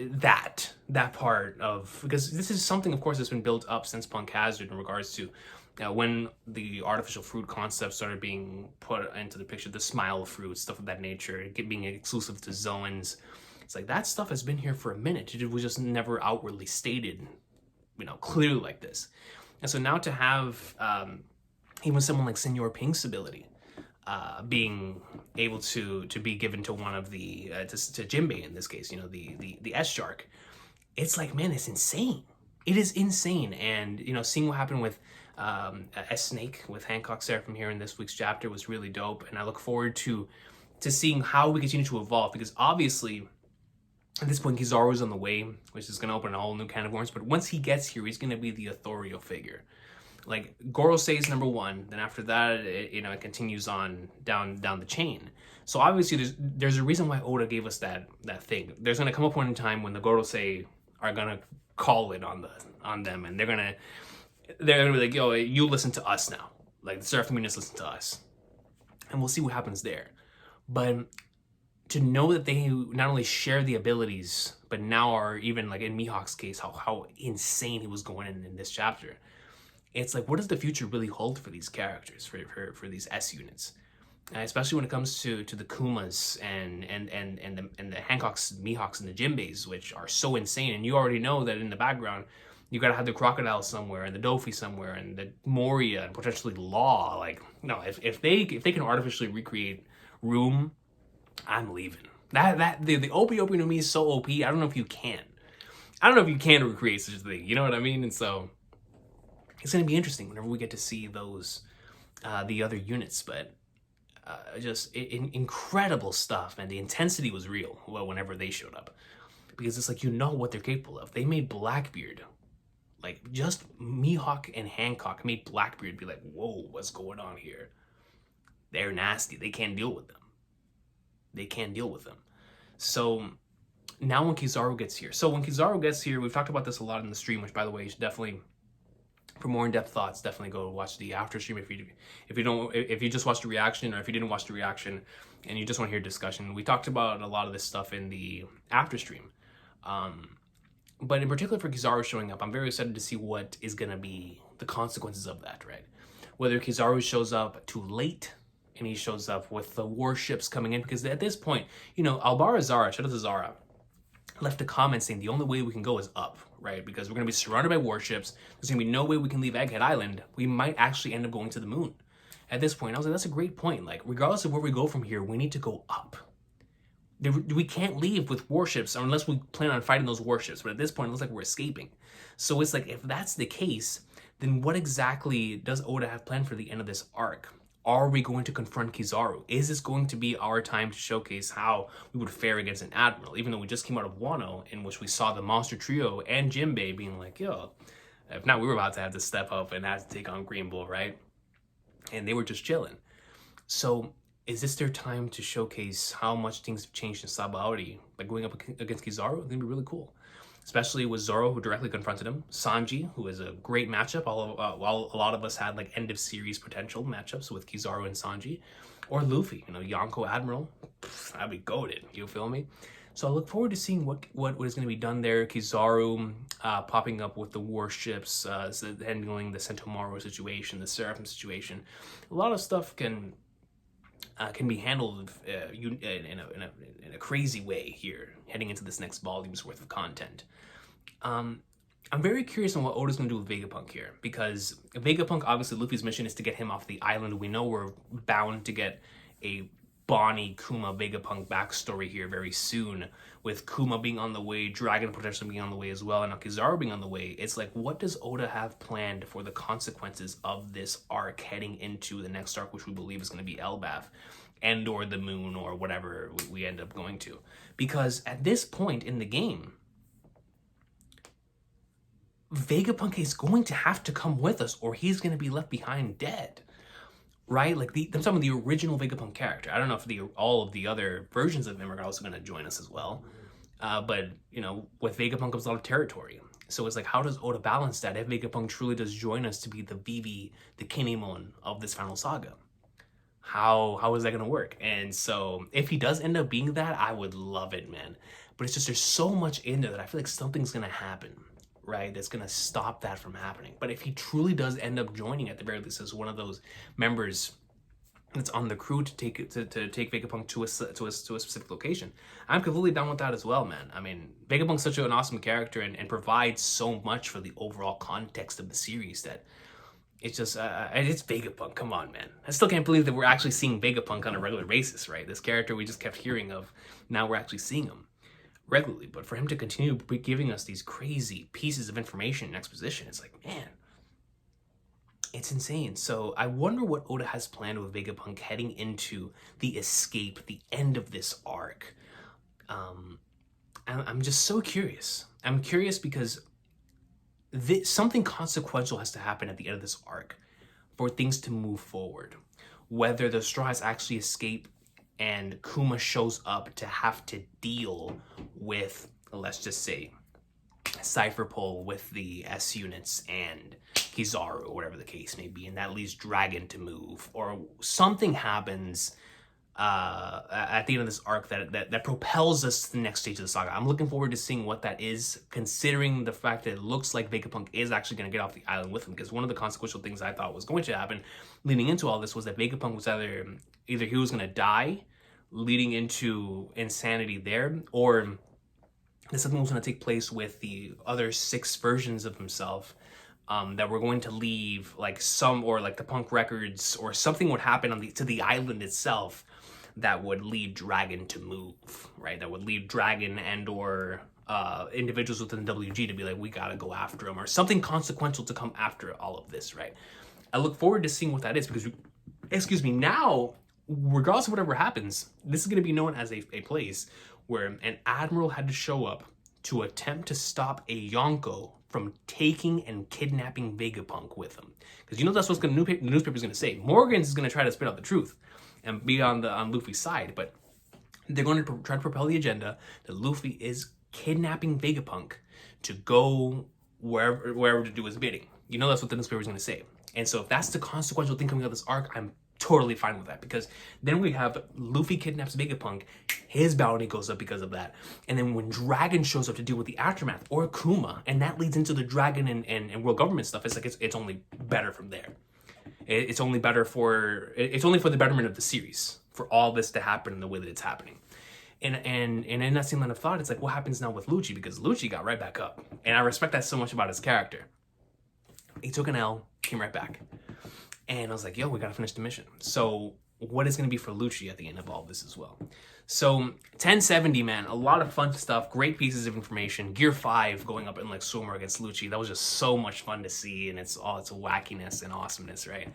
Speaker 1: that part of, because this is something, of course, that's been built up since Punk Hazard in regards to when the artificial fruit concept started being put into the picture, the smile fruit, stuff of that nature, being exclusive to Zoans. It's like that stuff has been here for a minute. It was just never outwardly stated, clearly like this. And so now to have even someone like Senor Pink's ability being able to be given to one of the to Jinbei in this case, the S Shark, it's like, man, it's insane. It is insane. And seeing what happened with S Snake with Hancock Seraphim here in this week's chapter was really dope. And I look forward to seeing how we continue to evolve, because obviously at this point, Kizaru's on the way, which is going to open a whole new can of worms. But once he gets here, he's going to be the authorial figure. Like, Gorosei is number one. Then after that, it continues on down the chain. So obviously, there's a reason why Oda gave us that thing. There's going to come a point in time when the Gorosei are going to call it on them, and they're going to be like, yo, you listen to us now. Like, the Seraphim units listen to us, and we'll see what happens there. But to know that they not only share the abilities, but now are even, like in Mihawk's case, how insane he was going in this chapter. It's like, what does the future really hold for these characters, for these S units? Especially when it comes to the Kumas and the Hancocks, Mihawks, and the Jinbeis, which are so insane. And you already know that in the background, You gotta have the crocodile somewhere, and the Dofi somewhere, and the Moria, and potentially Law. Like, no, if they can artificially recreate Room, I'm leaving. The Opie no Mi is so OP. I don't know if you can. I don't know if you can recreate such a thing. You know what I mean? And so it's gonna be interesting whenever we get to see those the other units, but. Just incredible stuff, and the intensity was real whenever they showed up, because it's like, you know what they're capable of. They made Blackbeard, like, just Mihawk and Hancock made Blackbeard be like, whoa, what's going on here? They're nasty. They can't deal with them. They can't deal with them. So now when Kizaru gets here, we've talked about this a lot in the stream, which, by the way, you should definitely, for more in-depth thoughts, definitely go watch the after stream. If you just watched the reaction, or if you didn't watch the reaction and you just want to hear discussion, we talked about a lot of this stuff in the after stream. But in particular for Kizaru showing up, I'm very excited to see what is going to be the consequences of that, right? Whether Kizaru shows up too late and he shows up with the warships coming in, because at this point, you know, Albara Zara, shout out to Zara, left a comment saying the only way we can go is up, right? Because we're going to be surrounded by warships. There's going to be no way we can leave Egghead Island. We might actually end up going to the moon. At this point, I was like, that's a great point. Like, regardless of where we go from here, we need to go up. We can't leave with warships unless we plan on fighting those warships. But at this point, it looks like we're escaping. So it's like, if that's the case, then what exactly does Oda have planned for the end of this arc? Are we going to confront Kizaru? Is this going to be our time to showcase how we would fare against an admiral? Even though we just came out of Wano, in which we saw the Monster Trio and Jinbei being like, yo, if not, we were about to have to step up and have to take on Green Bull, right? And they were just chilling. So is this their time to showcase how much things have changed in Sabaody by going up against Kizaru? It's going to be really cool. Especially with Zoro, who directly confronted him. Sanji, who is a great matchup, while a lot of us had like end of series potential matchups with Kizaru and Sanji. Or Luffy, you know, Yonko Admiral, that'd be goated, you feel me? So I look forward to seeing what is going to be done there. Kizaru popping up with the warships, handling the Sentomaru situation, the Seraphim situation. A lot of stuff can be handled in a crazy way here, heading into this next volume's worth of content. I'm very curious on what Oda's going to do with Vegapunk here, because Vegapunk, obviously, Luffy's mission is to get him off the island. We know we're bound to get a Bonnie, Kuma, Vegapunk backstory here very soon, with Kuma being on the way, Dragon potentially being on the way as well, and now Kizaru being on the way. It's like, what does Oda have planned for the consequences of this arc heading into the next arc, which we believe is going to be Elbaf, and or the moon, or whatever we end up going to? Because at this point in the game, Vegapunk is going to have to come with us, or he's going to be left behind dead. Right? Like, I'm talking about the original Vegapunk character. I don't know if all of the other versions of him are also going to join us as well. But, you know, with Vegapunk comes a lot of territory. So it's like, how does Oda balance that if Vegapunk truly does join us to be the Vivi, the Kinemon of this final saga? How is that going to work? And so if he does end up being that, I would love it, man. But it's just, there's so much in there that I feel like something's going to happen, right? That's going to stop that from happening. But if he truly does end up joining, at the very least, as one of those members that's on the crew to take Vegapunk to a specific location, I'm completely down with that as well, man. I mean, Vegapunk's such an awesome character and provides so much for the overall context of the series that it's just, it's Vegapunk. Come on, man. I still can't believe that we're actually seeing Vegapunk on a regular basis, right? This character we just kept hearing of, now we're actually seeing him regularly. But for him to continue giving us these crazy pieces of information and exposition, it's like, man, it's insane. So I wonder what Oda has planned with Vegapunk heading into the escape, the end of this arc. I'm just so curious. I'm curious because something consequential has to happen at the end of this arc for things to move forward. Whether the Straws actually escape and Kuma shows up to have to deal with, let's just say, Cypher Pole with the S units and Kizaru, or whatever the case may be, and that leaves Dragon to move, or something happens at the end of this arc that propels us to the next stage of the saga. I'm looking forward to seeing what that is, considering the fact that it looks like Vegapunk is actually going to get off the island with him, because one of the consequential things I thought was going to happen leading into all this was that Vegapunk was either he was going to die leading into insanity there, or that something was going to take place with the other 6 versions of himself, that were going to leave like some, or like the punk records or something would happen on to the island itself that would lead Dragon to move, right? That would lead Dragon and or individuals within the WG to be like, we gotta go after him, or something consequential to come after all of this, right? I look forward to seeing what that is, because, excuse me, now, regardless of whatever happens, this is gonna be known as a place where an admiral had to show up to attempt to stop a Yonko from taking and kidnapping Vegapunk with him. Because you know that's what the newspaper's gonna say. Morgan's is gonna try to spit out the truth and be on Luffy's side, but they're going to try to propel the agenda that Luffy is kidnapping Vegapunk to go wherever to do his bidding. You know that's what the newspaper is going to say. And so if that's the consequential thing coming out of this arc, I'm totally fine with that, because then we have Luffy kidnaps Vegapunk, his bounty goes up because of that. And then when Dragon shows up to deal with the aftermath, or Kuma, and that leads into the Dragon and world government stuff, it's like it's only better from there. It's only for the betterment of the series, for all this to happen in the way that it's happening. And in that same line of thought, it's like, what happens now with Lucci? Because Lucci got right back up. And I respect that so much about his character. He took an L, came right back. And I was like, yo, we gotta finish the mission. So what is gonna be for Lucci at the end of all this as well? So 1070, man, a lot of fun stuff, great pieces of information. Gear 5 going up in like Swimmer against Lucci, that was just so much fun to see, and it's wackiness and awesomeness, right?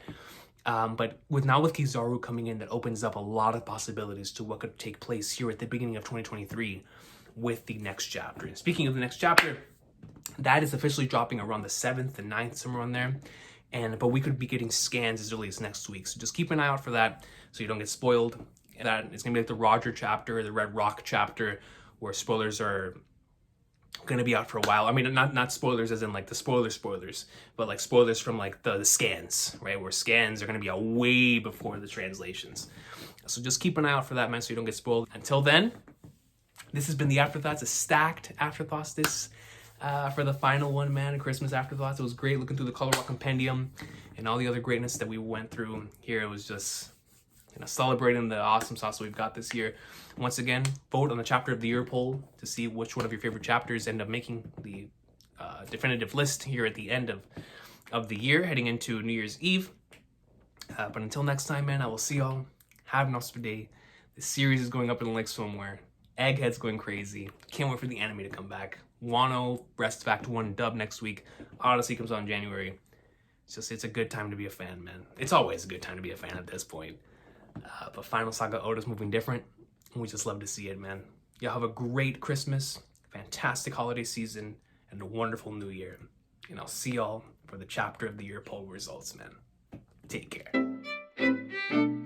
Speaker 1: But with Kizaru coming in, that opens up a lot of possibilities to what could take place here at the beginning of 2023 with the next chapter. And speaking of the next chapter, that is officially dropping around the 7th and 9th, somewhere on there. But we could be getting scans as early as next week. So just keep an eye out for that so you don't get spoiled. That it's gonna be like the Roger chapter, the Red Rock chapter, where spoilers are gonna be out for a while. I mean, not spoilers as in like the spoilers, but like spoilers from like the scans, right? Where scans are gonna be out way before the translations. So just keep an eye out for that, man, so you don't get spoiled. Until then, this has been the Afterthoughts, a stacked Afterthoughts for the final one, man, Christmas Afterthoughts. It was great looking through the Color Rock Compendium and all the other greatness that we went through here. It was just, celebrating the awesome sauce we've got this year. Once again, vote on the chapter of the year poll to see which one of your favorite chapters end up making the definitive list here at the end of the year, heading into New Year's Eve. But until next time, man, I will see y'all. Have an awesome day. The series is going up in the lake somewhere. Egghead's going crazy. Can't wait for the anime to come back. Wano, Rest Act 1 dub next week. Odyssey comes on January. It's a good time to be a fan, man. It's always a good time to be a fan at this point. But Final Saga Oda's moving different. We just love to see it, man. Y'all have a great Christmas, fantastic holiday season, and a wonderful new year. And I'll see y'all for the chapter of the year poll results, man. Take care.